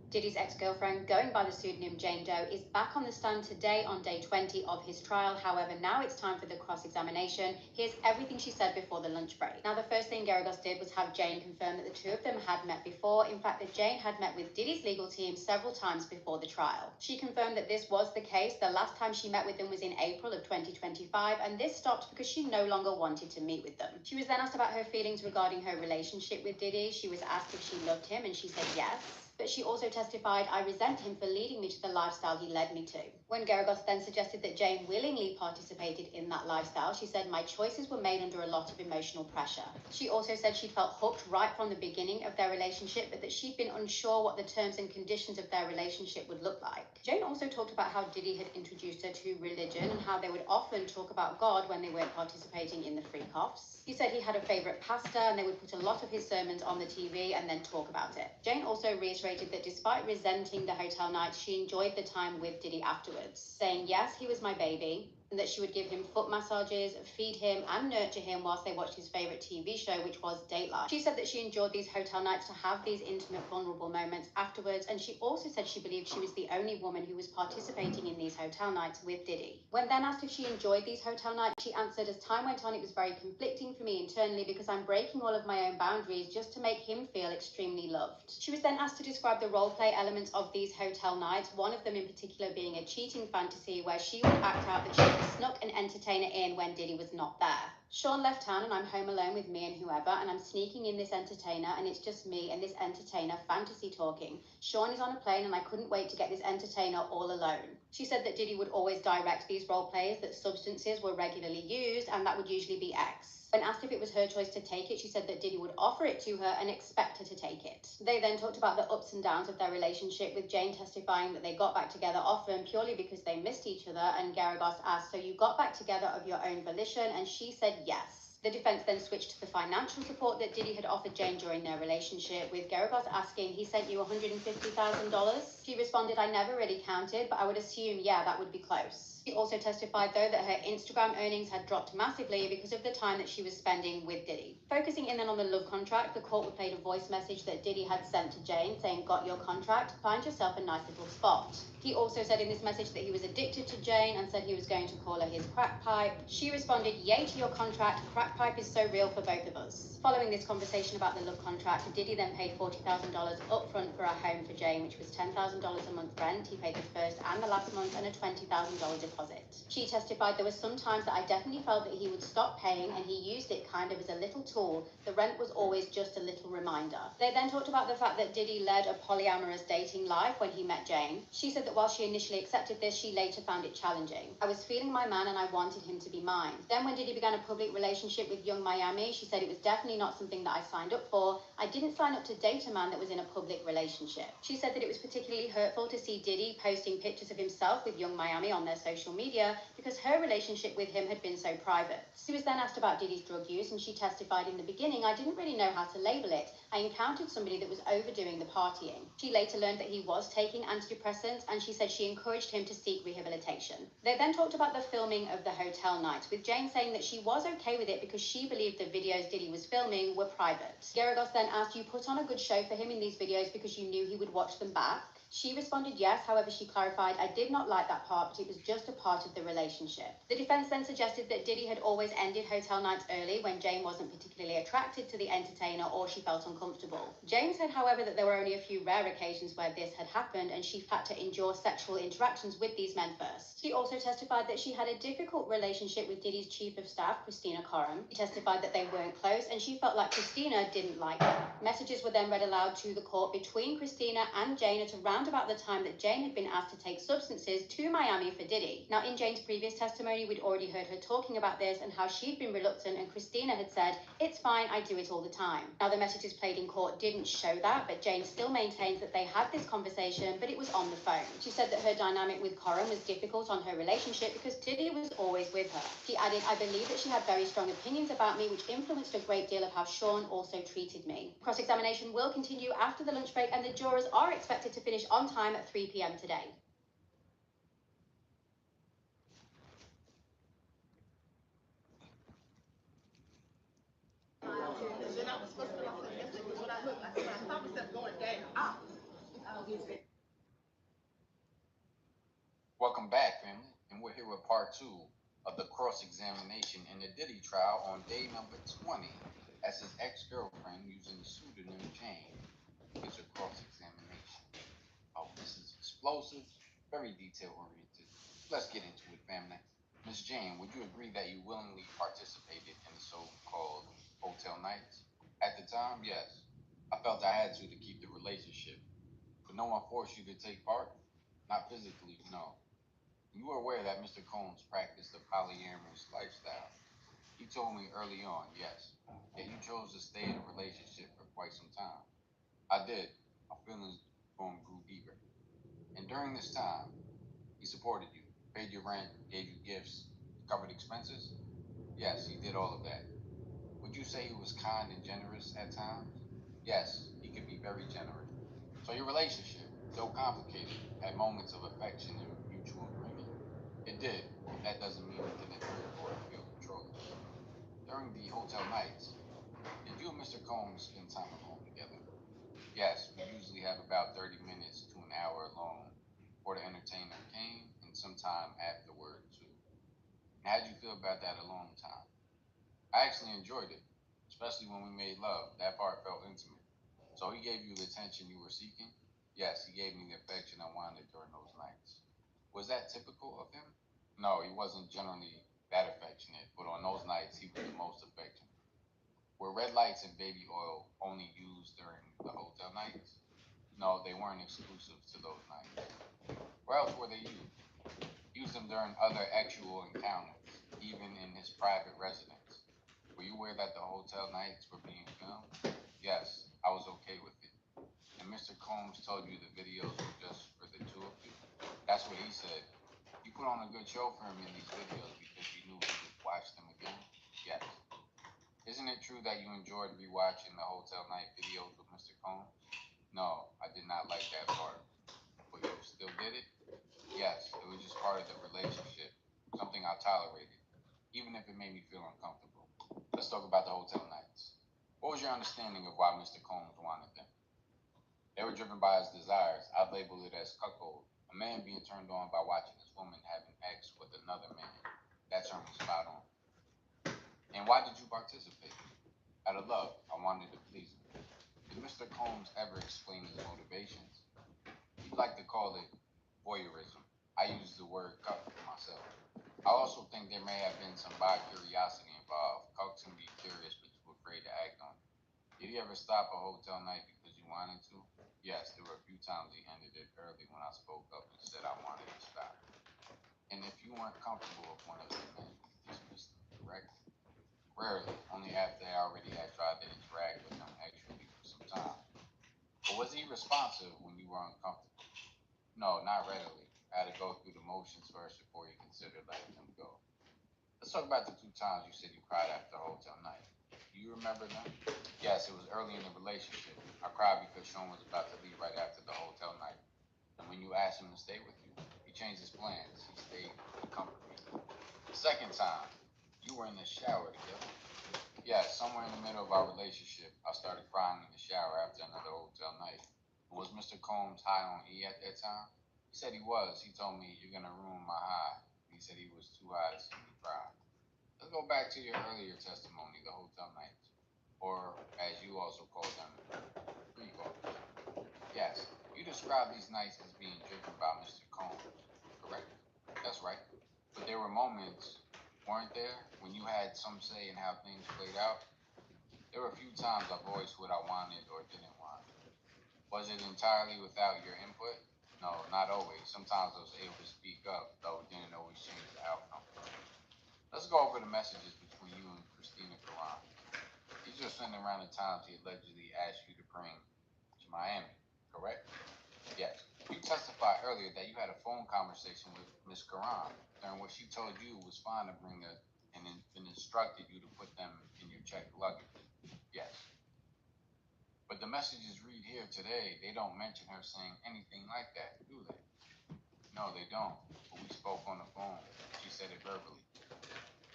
Diddy's ex-girlfriend, going by the pseudonym Jane Doe, is back on the stand today on day 20 of his trial. However, now it's time for the cross-examination. Here's everything she said before the lunch break. Now, the first thing Geragos did was have Jane confirm that the two of them had met before. In fact, that Jane had met with Diddy's legal team several times before the trial. She confirmed that this was the case. The last time she met with them was in April of 2025, and this stopped because she no longer wanted to meet with them. She was then asked about her feelings regarding her relationship with Diddy. She was asked if she loved him, and she said yes. But she also testified, I resent him for leading me to the lifestyle he led me to. When Geragos then suggested that Jane willingly participated in that lifestyle, she said, my choices were made under a lot of emotional pressure. She also said she'd felt hooked right from the beginning of their relationship, but that she'd been unsure what the terms and conditions of their relationship would look like. Jane also talked about how Diddy had introduced her to religion and how they would often talk about God when they weren't participating in the freak-offs. He said he had a favourite pastor and they would put a lot of his sermons on the TV and then talk about it. Jane also reiterated that despite resenting the hotel nights, she enjoyed the time with Diddy afterwards, saying, yes, he was my baby. and that she would give him foot massages, feed him, and nurture him whilst they watched his favourite TV show, which was Dateline. She said that she enjoyed these hotel nights to have these intimate, vulnerable moments afterwards, and she also said she believed she was the only woman who was participating in these hotel nights with Diddy. When then asked if she enjoyed these hotel nights, she answered, as time went on, it was very conflicting for me internally because I'm breaking all of my own boundaries just to make him feel extremely loved. She was then asked to describe the role play elements of these hotel nights, one of them in particular being a cheating fantasy where she would act out that she had snuck an entertainer in when Diddy was not there. Sean left town and I'm home alone with me and whoever, and I'm sneaking in this entertainer and it's just me and this entertainer fantasy talking. Sean is on a plane and I couldn't wait to get this entertainer all alone. She said that Diddy would always direct these role plays, that substances were regularly used, and that would usually be X. When asked if it was her choice to take it, she said that Diddy would offer it to her and expect her to take it. They then talked about the ups and downs of their relationship, with Jane testifying that they got back together often purely because they missed each other, and Garagos asked, so you got back together of your own volition? And she said yes. The defense then switched to the financial support that Diddy had offered Jane during their relationship, with Garagos asking, he sent you $150,000? She responded, I never really counted, but I would assume, yeah, that would be close. She also testified, though, that her Instagram earnings had dropped massively because of the time that she was spending with Diddy. Focusing in then on the love contract, the court would play a voice message that Diddy had sent to Jane saying, got your contract, find yourself a nice little spot. He also said in this message that he was addicted to Jane and said he was going to call her his crack pipe. She responded, yay to your contract, crack pipe is so real for both of us. Following this conversation about the love contract, Diddy then paid $40,000 upfront for a home for Jane, which was $10,000 a month rent. He paid the first and the last month and a $20,000 deposit. She testified, there were some times that I definitely felt that he would stop paying and he used it kind of as a little tool. The rent was always just a little reminder. They then talked about the fact that Diddy led a polyamorous dating life when he met Jane. She said that while she initially accepted this, she later found it challenging. I was feeling my man and I wanted him to be mine. Then when Diddy began a public relationship with Young Miami, she said it was definitely not something that I signed up for. I didn't sign up to date a man that was in a public relationship. She said that it was particularly hurtful to see Diddy posting pictures of himself with Young Miami on their social media because her relationship with him had been so private. She was then asked about Diddy's drug use and she testified, in the beginning, I didn't really know how to label it. I encountered somebody that was overdoing the partying. She later learned that he was taking antidepressants and she said she encouraged him to seek rehabilitation. They then talked about the filming of the hotel nights, with Jane saying that she was okay with it because she believed the videos Diddy was filming were private. Garagos then asked, you put on a good show for him in these videos because you knew he would watch them back? She responded yes, however she clarified, I did not like that part, but it was just a part of the relationship. The defense then suggested that Diddy had always ended hotel nights early when Jane wasn't particularly attracted to the entertainer or she felt uncomfortable. Jane said, however, that there were only a few rare occasions where this had happened and she had to endure sexual interactions with these men first. She also testified that she had a difficult relationship with Diddy's chief of staff, Christina Coram. She testified that they weren't close and she felt like Christina didn't like her. Messages were then read aloud to the court between Christina and Jane at around about the time that Jane had been asked to take substances to Miami for Diddy. Now, in Jane's previous testimony, we'd already heard her talking about this and how she'd been reluctant, and Christina had said, it's fine, I do it all the time. Now, the messages played in court didn't show that, but Jane still maintains that they had this conversation, but it was on the phone. She said that her dynamic with Coram was difficult on her relationship because Diddy was always with her. She added, I believe that she had very strong opinions about me, which influenced a great deal of how Sean also treated me. Cross-examination will continue after the lunch break, and the jurors are expected to finish on time at 3 p.m. today. Welcome back, family, and we're here with part 2 of the cross-examination in the Diddy trial on day number 20, as his ex-girlfriend, using the pseudonym Jane, gives a cross-examination. Oh, this is explosive, very detail-oriented. Let's get into it, family. Miss Jane, would you agree that you willingly participated in the so-called hotel nights? At the time, yes. I felt I had to keep the relationship. But no one forced you to take part? Not physically, no. You were aware that Mr. Combs practiced a polyamorous lifestyle. You told me early on, yes. Yet you chose to stay in a relationship for quite some time. I did. Our feelings grew deeper. And during this time, he supported you, paid your rent, gave you gifts, covered expenses? Yes, he did all of that. Would you say he was kind and generous at times? Yes, he could be very generous. So your relationship, though complicated, had moments of affection and mutual agreement. It did, but that doesn't mean it didn't hurt or feel controlling. During the hotel nights, did you and Mr. Combs spend time alone together? Yes, we usually have about 30 minutes to an hour alone before the entertainer came and sometime afterward too. And how'd you feel about that alone time? I actually enjoyed it, especially when we made love. That part felt intimate. So he gave you the attention you were seeking? Yes, he gave me the affection I wanted during those nights. Was that typical of him? No, he wasn't generally that affectionate, but on those nights he was the most affectionate. Were red lights and baby oil only used during the hotel nights? No, they weren't exclusive to those nights. Where else were they used? Used them during other actual encounters, even in his private residence. Were you aware that the hotel nights were being filmed? Yes, I was okay with it. And Mr. Combs told you the videos were just for the two of you? That's what he said. You put on a good show for him in these videos because you knew he would watch them again? Yes. Isn't it true that you enjoyed rewatching the hotel night videos with Mr. Combs? No, I did not like that part. But you still did it? Yes, it was just part of the relationship, something I tolerated, even if it made me feel uncomfortable. Let's talk about the hotel nights. What was your understanding of why Mr. Combs wanted them? They were driven by his desires. I'd label it as cuckold, a man being turned on by watching his woman having sex with another man. That term was spot on. And why did you participate? Out of love, I wanted to please him. Did Mr. Combs ever explain his motivations? He'd like to call it voyeurism. I use the word cuck for myself. I also think there may have been some bi-curiosity involved. Cucks can be curious but too afraid to act on it. Did he ever stop a hotel night because you wanted to? Yes, there were a few times he ended it early when I spoke up and said I wanted to stop. And if you weren't comfortable with one of the men, you dismissed them, correct? Rarely, only after I already had tried to interact with him actually for some time. But was he responsive when you were uncomfortable? No, not readily. I had to go through the motions first before you considered letting him go. Let's talk about the 2 times you said you cried after a hotel night. Do you remember them? Yes, it was early in the relationship. I cried because Sean was about to leave right after the hotel night. And when you asked him to stay with you, he changed his plans. He stayed to comfort me. The second time, you were in the shower together. Yes, somewhere in the middle of our relationship, I started crying in the shower after another hotel night. Was Mr. Combs high on E at that time? He said he was. He told me, "You're going to ruin my high." He said he was too high to see me cry. Let's go back to your earlier testimony, the hotel nights, or as you also call them, free calls. Yes, you described these nights as being driven by Mr. Combs, correct? That's right. But there were moments, weren't there, when you had some say in how things played out? There were a few times I voiced what I wanted or didn't want. Was it entirely without your input? No, not always. Sometimes I was able to speak up, though it didn't always change the outcome. Let's go over the messages between you and Christina Karan. These are sending around the times he allegedly asked you to bring to Miami, correct? Yes. You testified earlier that you had a phone conversation with Miss Karan, during which she told you it was fine to bring and instructed you to put them in your checked luggage. Yes. But the messages read here today, they don't mention her saying anything like that, do they? No, they don't. But we spoke on the phone. She said it verbally.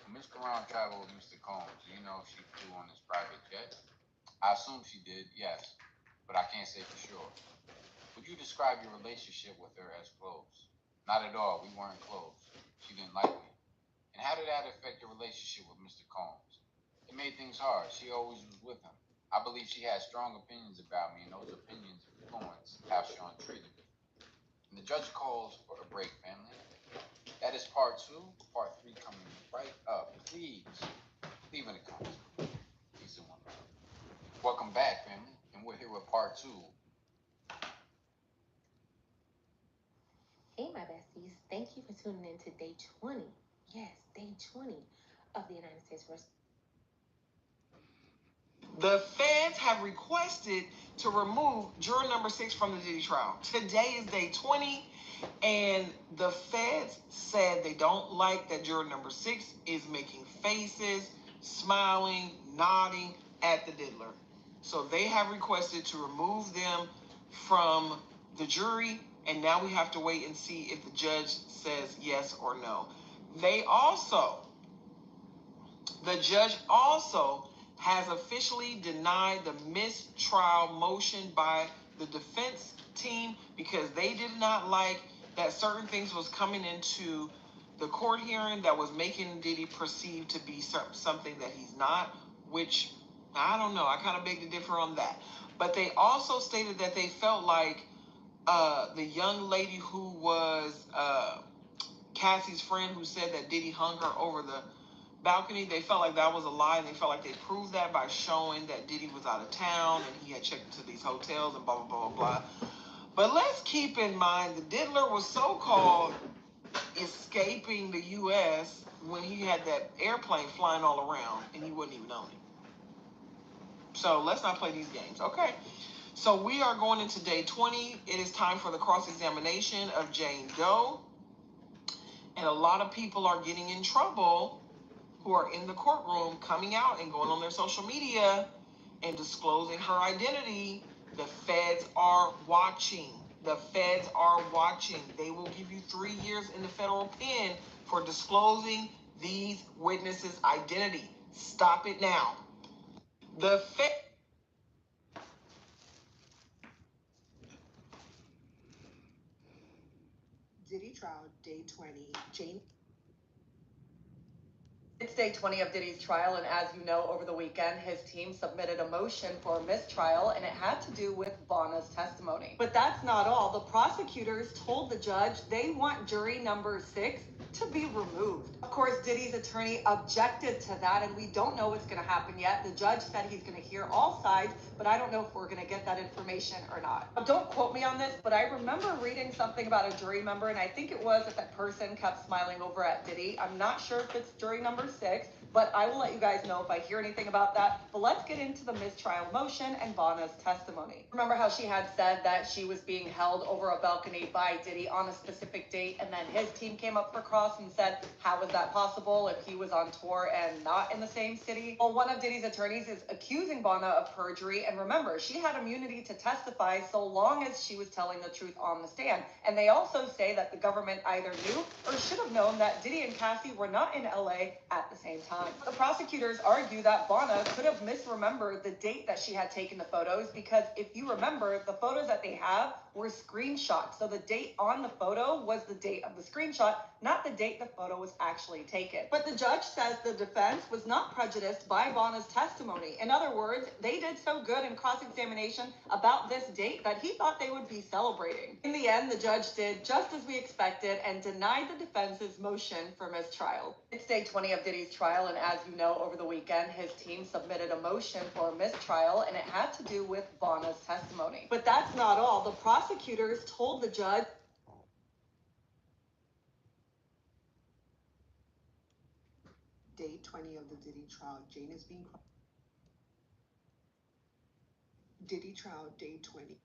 When Miss Karan traveled with Mr. Combs, do you know if she flew on his private jet? I assume she did, yes. But I can't say for sure. Would you describe your relationship with her as close? Not at all. We weren't close. She didn't like me. And how did that affect your relationship with Mr. Combs? It made things hard. She always was with him. I believe she had strong opinions about me, and those opinions influenced how Sean treated me. And the judge calls for a break, family. That is part 2. Part 3 coming right up. Please leave in the comments. Peace and one love. Welcome back, family. And we're here with part 2. Hey, my besties. Thank you for tuning in to day 20. Yes, day 20 of the United States vs. The feds have requested to remove juror number 6 from the Diddy trial. Today is day 20, and the feds said they don't like that juror number 6 is making faces, smiling, nodding at the diddler. So they have requested to remove them from the jury And now we have to wait and see if the judge says yes or no. The judge also has officially denied the mistrial motion by the defense team because they did not like that certain things was coming into the court hearing that was making Diddy perceived to be something that he's not, which I don't know. I kind of beg to differ on that. But they also stated that they felt like the young lady who was Cassie's friend who said that Diddy hung her over the balcony, they felt like that was a lie, and they felt like they proved that by showing that Diddy was out of town and he had checked into these hotels and blah, blah, blah, blah. But let's keep in mind the diddler was so-called escaping the U.S. when he had that airplane flying all around and he wasn't even on it. So let's not play these games, okay? So we are going into day 20. It is time for the cross-examination of Jane Doe. And a lot of people are getting in trouble who are in the courtroom coming out and going on their social media and disclosing her identity. The feds are watching. The feds are watching. They will give you 3 years in the federal pen for disclosing these witnesses' identity. Stop it now. The Diddy trial, day 20. Jane. It's day 20 of Diddy's trial, and as you know, over the weekend, his team submitted a motion for a mistrial, and it had to do with Bonna's testimony. But that's not all. The prosecutors told the judge they want jury number 6 to be removed. Of course, Diddy's attorney objected to that, and we don't know what's going to happen yet. The judge said he's going to hear all sides, but I don't know if we're going to get that information or not. Don't quote me on this, but I remember reading something about a jury member, and I think it was that person kept smiling over at Diddy. I'm not sure if it's jury number 6, but I will let you guys know if I hear anything about that. But let's get into the mistrial motion and Bonna's testimony. Remember how she had said that she was being held over a balcony by Diddy on a specific date, and then his team came up for cross and said, how was that possible if he was on tour and not in the same city? Well, one of Diddy's attorneys is accusing Bonna of perjury, and remember, she had immunity to testify so long as she was telling the truth on the stand. And they also say that the government either knew or should have known that Diddy and Cassie were not in LA at the same time. The prosecutors argue that Bonna could have misremembered the date that she had taken the photos, because if you remember, the photos that they have were screenshots. So the date on the photo was the date of the screenshot, not the date the photo was actually taken. But the judge says the defense was not prejudiced by Bonna's testimony. In other words, they did so good in cross-examination about this date that he thought they would be celebrating. In the end, the judge did just as we expected and denied the defense's motion for mistrial. It's day 20 of Diddy's trial, and as you know, over the weekend, his team submitted a motion for a mistrial, and it had to do with Bonna's testimony. But that's not all. The prosecutors told the judge Day 20 of the Diddy trial. Jane is being... Diddy trial, day 20.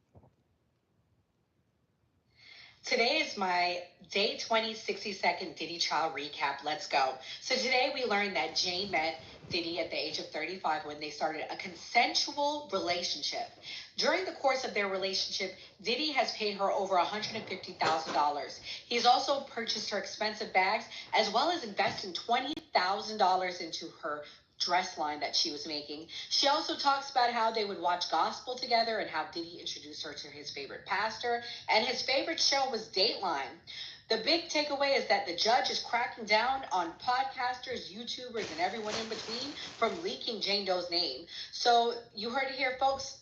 Today is my day 20, 60-second Diddy trial recap. Let's go. So today we learned that Jane met Diddy at the age of 35 when they started a consensual relationship. During the course of their relationship, Diddy has paid her over $150,000. He's also purchased her expensive bags, as well as invested $20,000 into her dress line that she was making. She also talks about how they would watch gospel together and how Diddy introduced her to his favorite pastor, and his favorite show was Dateline. The big takeaway is that the judge is cracking down on podcasters, YouTubers, and everyone in between from leaking Jane Doe's name. So you heard it here, folks.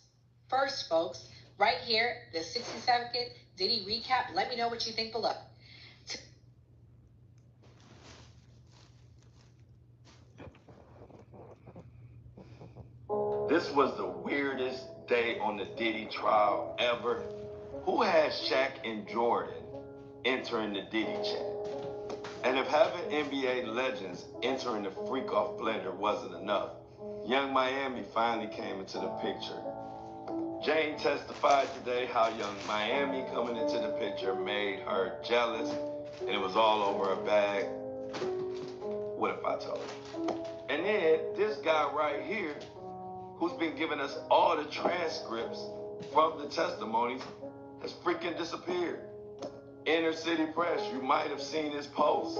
First, folks, right here, the 60-second Diddy recap. Let me know what you think below. This was the weirdest day on the Diddy trial ever. Who had Shaq and Jordan entering the Diddy chat? And if having NBA legends entering the freak-off blender wasn't enough, Young Miami finally came into the picture. Jane testified today how Young Miami coming into the picture made her jealous, and it was all over her bag. What if I told you? And then this guy right here, who's been giving us all the transcripts from the testimonies, has freaking disappeared. Inner City Press, you might have seen his post.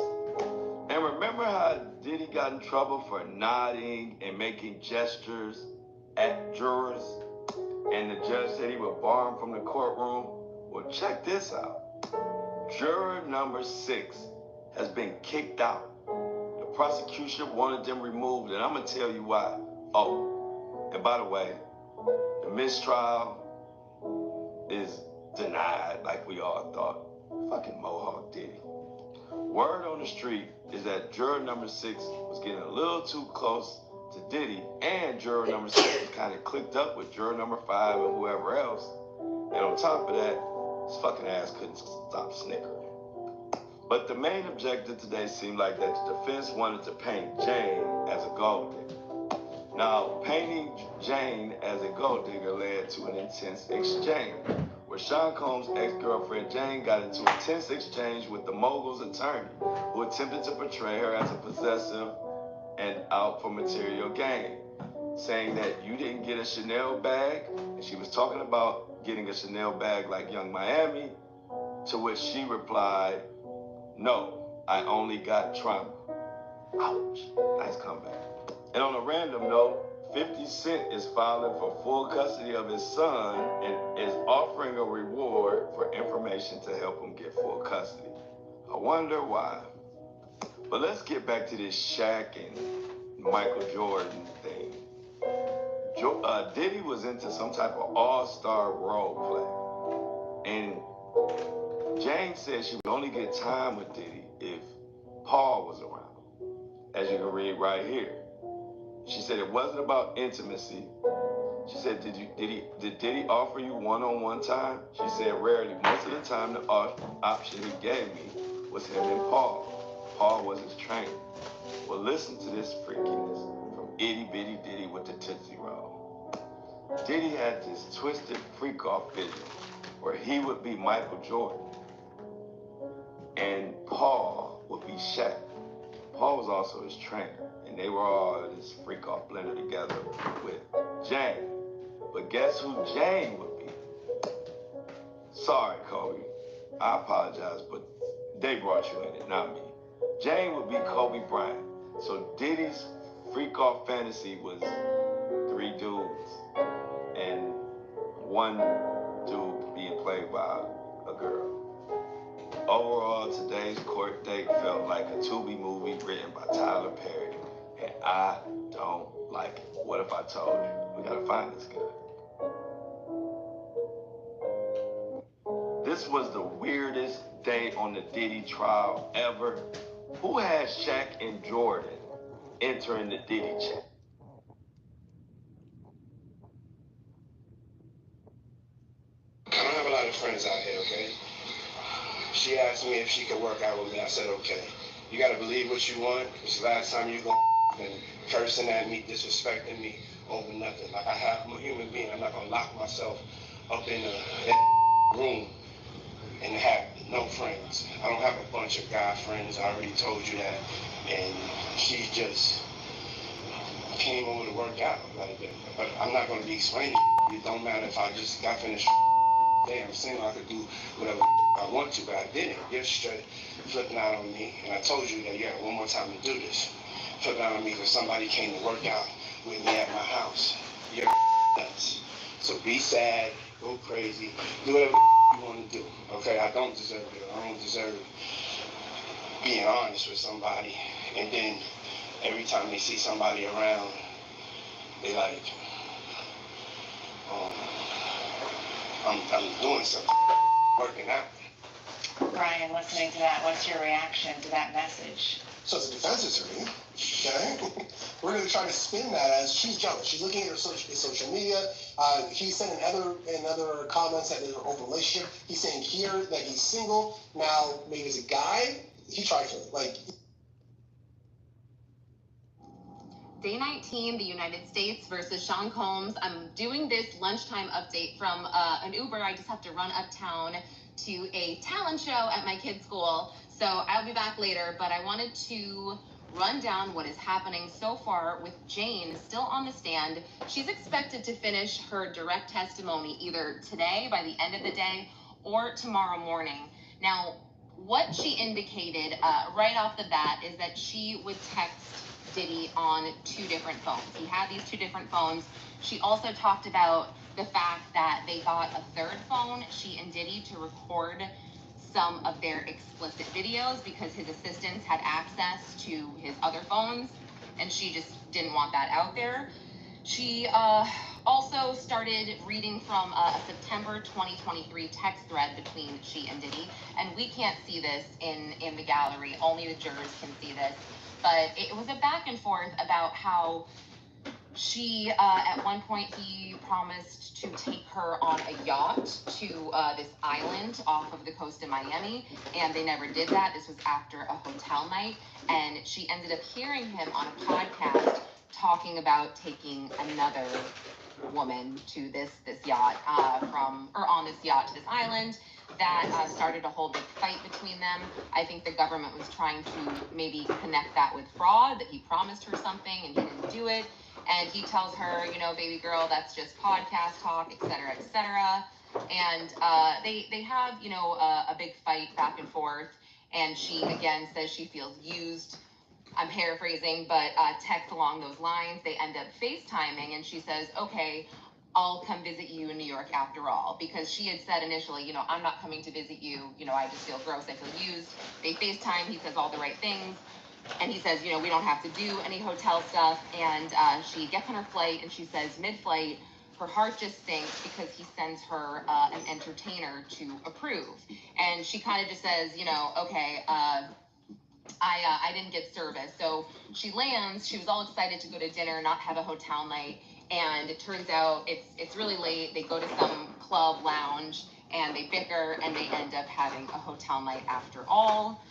And remember how Diddy got in trouble for nodding and making gestures at jurors? And the judge said he would bar him from the courtroom? Well, check this out. Juror number 6 has been kicked out. The prosecution wanted them removed, and I'm going to tell you why. Oh, and by the way, the mistrial is denied like we all thought. Fucking Mohawk Diddy. Word on the street is that juror number 6 was getting a little too close to Diddy, and juror number 6 was kind of clicked up with juror number 5 and whoever else. And on top of that, his fucking ass couldn't stop snickering. But the main objective today seemed like that the defense wanted to paint Jane as a gold digger. Now, painting Jane as a gold digger led to an intense exchange, where Sean Combs' ex-girlfriend Jane got into a tense exchange with the mogul's attorney, who attempted to portray her as a possessive and out for material gain, saying that you didn't get a Chanel bag, and she was talking about getting a Chanel bag like Young Miami, to which she replied, "No, I only got trauma." Ouch. Nice comeback. And on a random note, 50 Cent is filing for full custody of his son and is offering a reward for information to help him get full custody. I wonder why. But let's get back to this Shaq and Michael Jordan thing. Diddy was into some type of all-star role play. And Jane said she would only get time with Diddy if Paul was around, as you can read right here. She said it wasn't about intimacy. She said, did Diddy offer you one-on-one time? She said rarely. Most of the time, the option he gave me was him and Paul. Paul was his trainer. Well, listen to this freakiness from Itty Bitty Diddy with the Tootsie Roll. Diddy had this twisted freak-off vision where he would be Michael Jordan and Paul would be Shaq. Paul was also his trainer, and they were all in this freak-off blender together with Jane. But guess who Jane would be? Sorry, Kobe. I apologize, but they brought you in it, not me. Jane would be Kobe Bryant. So Diddy's freak-off fantasy was 3 dudes and 1 dude being played by a girl. Overall, today's court date felt like a Tubi movie written by Tyler Perry, and I don't like it. What if I told you? We gotta find this guy. This was the weirdest day on the Diddy trial ever. Who has Shaq and Jordan entering the Diddy chat? I don't have a lot of friends out here, okay? She asked me if she could work out with me. I said, okay. You gotta believe what you want, because last time you been cursing at me, disrespecting me over nothing. Like I'm a human being. I'm not gonna lock myself up in a room and have no friends. I don't have a bunch of guy friends. I already told you that. And she just came over to work out like that. But I'm not gonna be explaining. It don't matter if I just got finished. I'm saying I could do whatever I want to, but I didn't. You're straight flipping out on me. And I told you that you had one more time to do this. Flipping out on me because somebody came to work out with me at my house. You're nuts. So be sad, go crazy, do whatever you want to do. Okay, I don't deserve it. I don't deserve being honest with somebody. And then every time they see somebody around, they like, I'm doing something, working out. Brian, listening to that, what's your reaction to that message? So as a defense attorney, okay, we're going to try to spin that as she's jealous. She's looking at her social media. He's saying in other comments that there's an open relationship. He's saying here that he's single. Now, maybe as a guy, he tried to, like... Day 19, the United States versus Sean Combs. I'm doing this lunchtime update from an Uber. I just have to run uptown to a talent show at my kid's school. So I'll be back later, but I wanted to run down what is happening so far with Jane still on the stand. She's expected to finish her direct testimony either today by the end of the day or tomorrow morning. Now, what she indicated right off the bat is that she would text Diddy on 2 different phones. He had these 2 different phones. She also talked about the fact that they got a 3rd phone, she and Diddy, to record some of their explicit videos because his assistants had access to his other phones, and she just didn't want that out there. She also started reading from a September 2023 text thread between she and Diddy, and we can't see this in the gallery, only the jurors can see this, but it was a back and forth about how she, at one point, he promised to take her on a yacht to this island off of the coast of Miami, and they never did that. This was after a hotel night, and she ended up hearing him on a podcast talking about taking another woman to this yacht on this yacht to this island. That started a whole big fight between them. I think the government was trying to maybe connect that with fraud, that he promised her something and he didn't do it. And he tells her, you know, baby girl, that's just podcast talk, et cetera, et cetera. And they have, you know, a big fight back and forth. And she, again, says she feels used. I'm paraphrasing, but text along those lines. They end up FaceTiming, and she says, okay, I'll come visit you in New York after all. Because she had said initially, you know, I'm not coming to visit you. You know, I just feel gross. I feel used. They FaceTime. He says all the right things. And he says, you know, we don't have to do any hotel stuff. And she gets on her flight, and she says mid-flight, her heart just sinks because he sends her an entertainer to approve. And she kind of just says, you know, okay, I didn't get service. So she lands, she was all excited to go to dinner, not have a hotel night. And it turns out it's really late. They go to some club lounge and they bicker and they end up having a hotel night after all.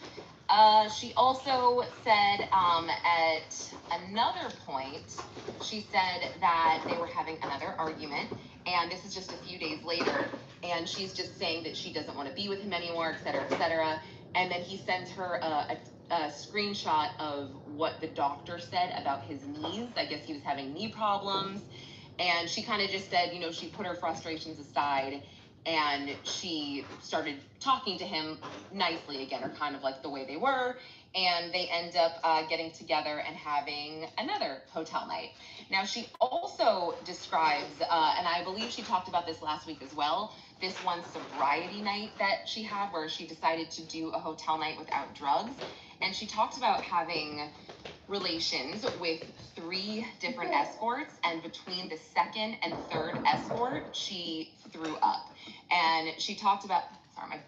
She also said at another point, she said that they were having another argument, and this is just a few days later, and she's just saying that she doesn't want to be with him anymore, et cetera, and then he sends her a screenshot of what the doctor said about his knees. I guess he was having knee problems, and she kind of just said, you know, she put her frustrations aside and she started talking to him nicely again, or kind of like the way they were, and they end up getting together and having another hotel night. Now, she also describes, and I believe she talked about this last week as well, this one sobriety night that she had where she decided to do a hotel night without drugs, and she talked about having relations with 3 different escorts, and between the 2nd and 3rd escort, she threw up. And she talked about, sorry, my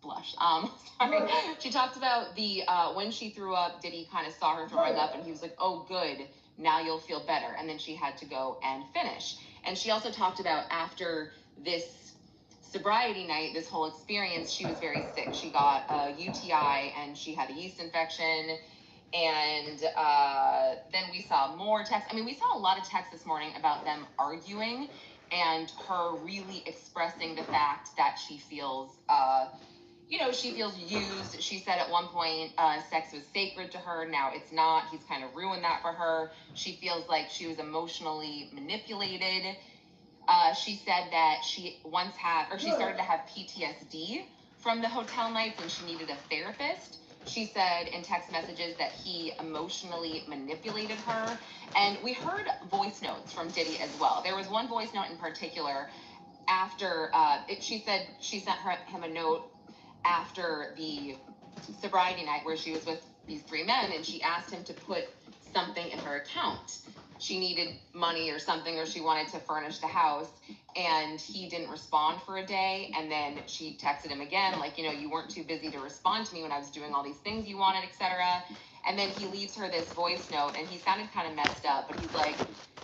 blush. Sorry. She talked about the, when she threw up, Diddy kind of saw her throwing up and he was like, oh, good, now you'll feel better. And then she had to go and finish. And she also talked about after this sobriety night, this whole experience, she was very sick. She got a UTI and she had a yeast infection. And then we saw more texts. I mean, we saw a lot of texts this morning about them arguing and her really expressing the fact that she feels, you know, she feels used. She said at one point, sex was sacred to her. Now it's not. He's kind of ruined that for her. She feels like she was emotionally manipulated. She said that she once had, or she started to have PTSD from the hotel nights and she needed a therapist. She said in text messages that he emotionally manipulated her. And we heard voice notes from Diddy as well. There was one voice note in particular after, she said she sent him a note after the sobriety night where she was with these 3 men, and she asked him to put something in her account. She needed money or something, or she wanted to furnish the house, and he didn't respond for a day. And then she texted him again, like, you know, you weren't too busy to respond to me when I was doing all these things you wanted, etc. And then he leaves her this voice note, and he sounded kind of messed up, but he's like,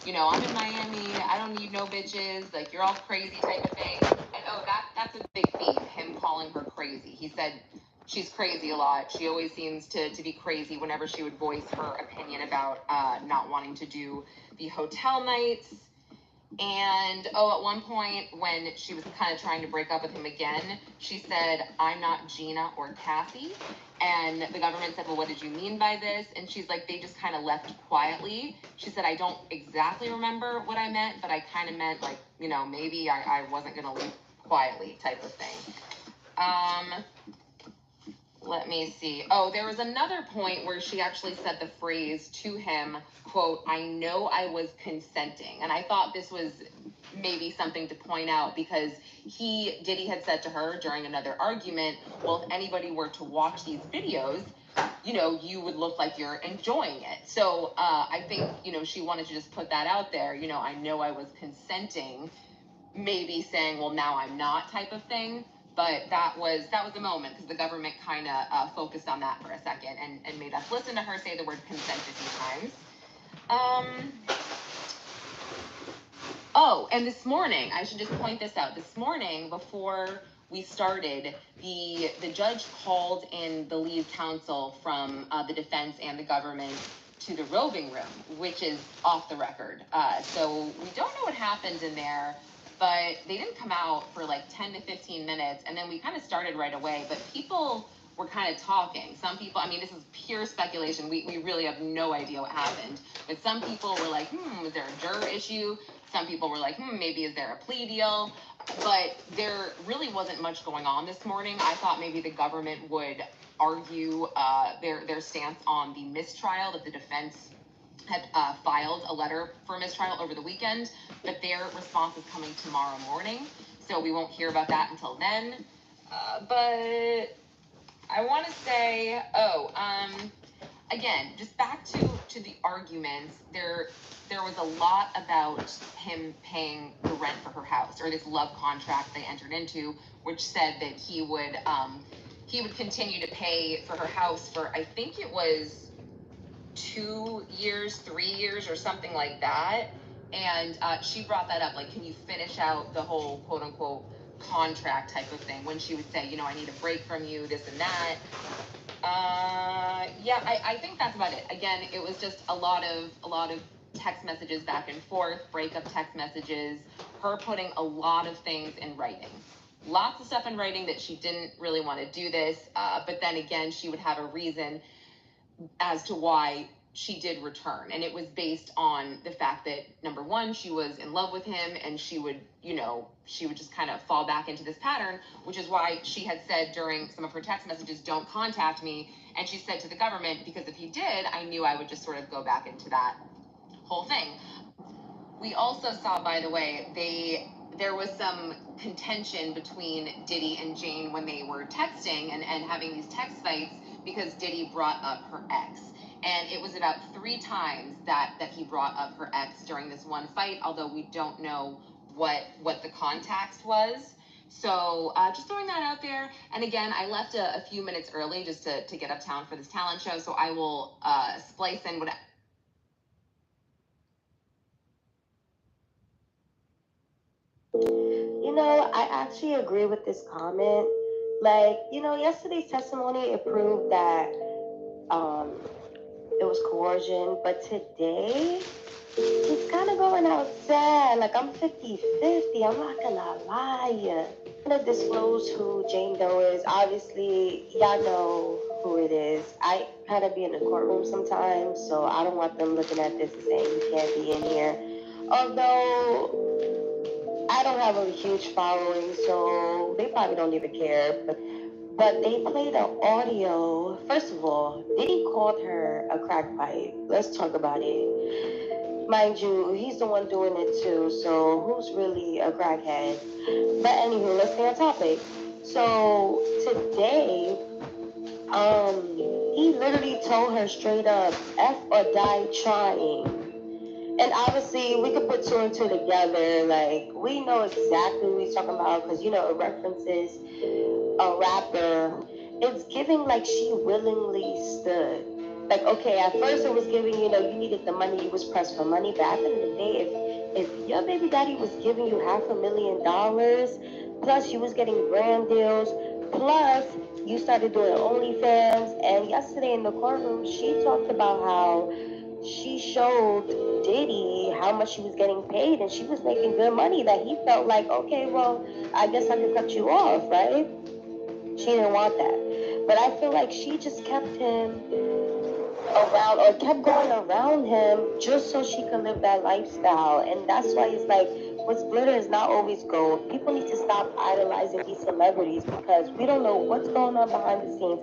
you know, I'm in Miami, I don't need no bitches, like, you're all crazy type of thing. And that's a big theme, him calling her crazy. He said she's crazy a lot. She always seems to be crazy whenever she would voice her opinion about not wanting to do the hotel nights. And, at one point when she was kind of trying to break up with him again, she said, I'm not Gina or Cassie. And the government said, well, what did you mean by this? And she's like, they just kind of left quietly. She said, I don't exactly remember what I meant, but I kind of meant, like, you know, maybe I wasn't going to leave quietly type of thing. Let me see. Oh, there was another point where she actually said the phrase to him, quote, "I know I was consenting." And I thought this was maybe something to point out because Diddy had said to her during another argument, well, if anybody were to watch these videos, you know, you would look like you're enjoying it. So I think, you know, she wanted to just put that out there, you know, I know I was consenting, maybe saying, well, now I'm not type of thing. But that was the moment because the government kind of focused on that for a second and made us listen to her say the word consent a few times. Oh, and this morning, I should just point this out. This morning, before we started, the judge called in the lead counsel from the defense and the government to the roving room, which is off the record. So we don't know what happened in there, but they didn't come out for like 10 to 15 minutes, and then we kind of started right away. But people were kind of talking. Some people, I mean, this is pure speculation. We really have no idea what happened. But some people were like, was there a juror issue? Some people were like, maybe is there a plea deal? But there really wasn't much going on this morning. I thought maybe the government would argue their stance on the mistrial that the defense had filed a letter for mistrial over the weekend, but their response is coming tomorrow morning, so we won't hear about that until then. But I want to say, again, just back to the arguments, there was a lot about him paying the rent for her house, or this love contract they entered into, which said that he would continue to pay for her house for, I think it was 2 years, 3 years, or something like that. And she brought that up, like, can you finish out the whole quote unquote contract type of thing, when she would say, you know, I need a break from you, this and that. Yeah, I think that's about it. Again, it was just a lot of text messages back and forth, breakup text messages, her putting a lot of things in writing. Lots of stuff in writing that she didn't really want to do this, but then again, she would have a reason as to why she did return. And it was based on the fact that, number one, she was in love with him, and she would just kind of fall back into this pattern, which is why she had said during some of her text messages, don't contact me. And she said to the government, because if he did, I knew I would just sort of go back into that whole thing. We also saw, by the way, there was some contention between Diddy and Jane when they were texting and having these text fights, because Diddy brought up her ex. And it was about 3 times that he brought up her ex during this one fight, although we don't know what the context was. So just throwing that out there. And again, I left a few minutes early just to get uptown for this talent show, so I will splice in what... You know, I actually agree with this comment. Like, you know, yesterday's testimony, it proved that it was coercion, but today, he's kind of going out sad. Like, I'm 50-50, I'm not gonna lie. I'm gonna disclose who Jane Doe is. Obviously, y'all know who it is. I kind of be in the courtroom sometimes, so I don't want them looking at this and saying you can't be in here. Although I don't have a huge following, so they probably don't even care. But they played an audio. First of all, Diddy called her a crack pipe. Let's talk about it. Mind you, he's the one doing it too, so who's really a crackhead? But anywho, let's stay on topic. So today, he literally told her straight up, F or die trying. And obviously, we could put 2 and 2 together. Like, we know exactly what he's talking about, because, you know, it references a rapper. It's giving like she willingly stood. Like, okay, at first it was giving, you know, you needed the money, you was pressed for money. But at the end of the day, if your baby daddy was giving you $500,000, plus you was getting brand deals, plus you started doing OnlyFans, and yesterday in the courtroom, she talked about how she showed Diddy how much she was getting paid, and she was making good money, that he felt like, okay, well, I guess I could cut you off, right? She didn't want that. But I feel like she just kept him around, or kept going around him, just so she could live that lifestyle. And that's why it's like, What's glitter is not always gold. People need to stop idolizing these celebrities because we don't know what's going on behind the scenes.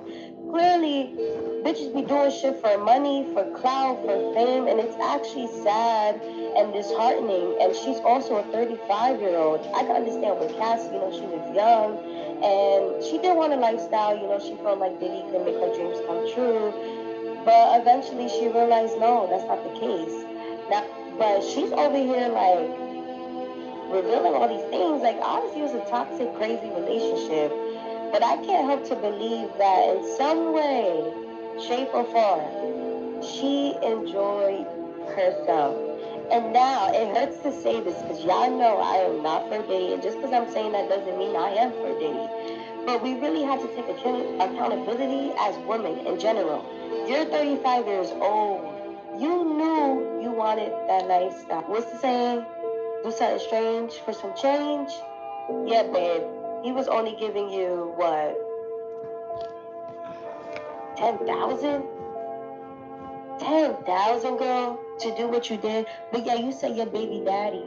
Clearly, bitches be doing shit for money, for clout, for fame, and it's actually sad and disheartening. And she's also a 35-year-old. I can understand with Cassie, she was young and she did want a lifestyle, she felt like Diddy could make her dreams come true. But eventually she realized, no, that's not the case. Now, but she's over here like revealing all these things. Like, obviously it was a toxic, crazy relationship. But I can't help to believe that in some way, shape, or form, she enjoyed herself. And now, it hurts to say this because y'all know I am not for Diddy. And just because I'm saying that doesn't mean I am for Diddy. But we really have to take accountability as women in general. You're 35 years old. You knew you wanted that lifestyle. What's the saying? Do something strange for some change? Yeah, babe. He was only giving you, what, 10,000? 10,000, girl, to do what you did. But yeah, you said your baby daddy,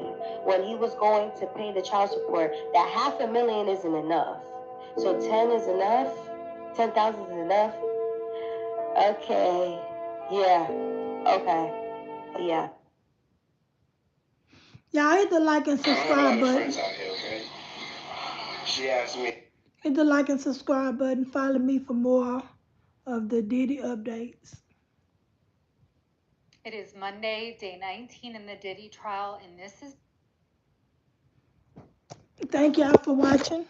when he was going to pay the child support, that $500,000 isn't enough. So 10 is enough? 10,000 is enough? Okay. Yeah. Okay. Yeah. Y'all hit the like and subscribe button. She asked me. Hit the like and subscribe button. Follow me for more of the Diddy updates. It is Monday, day 19 in the Diddy trial, and this is... Thank y'all for watching.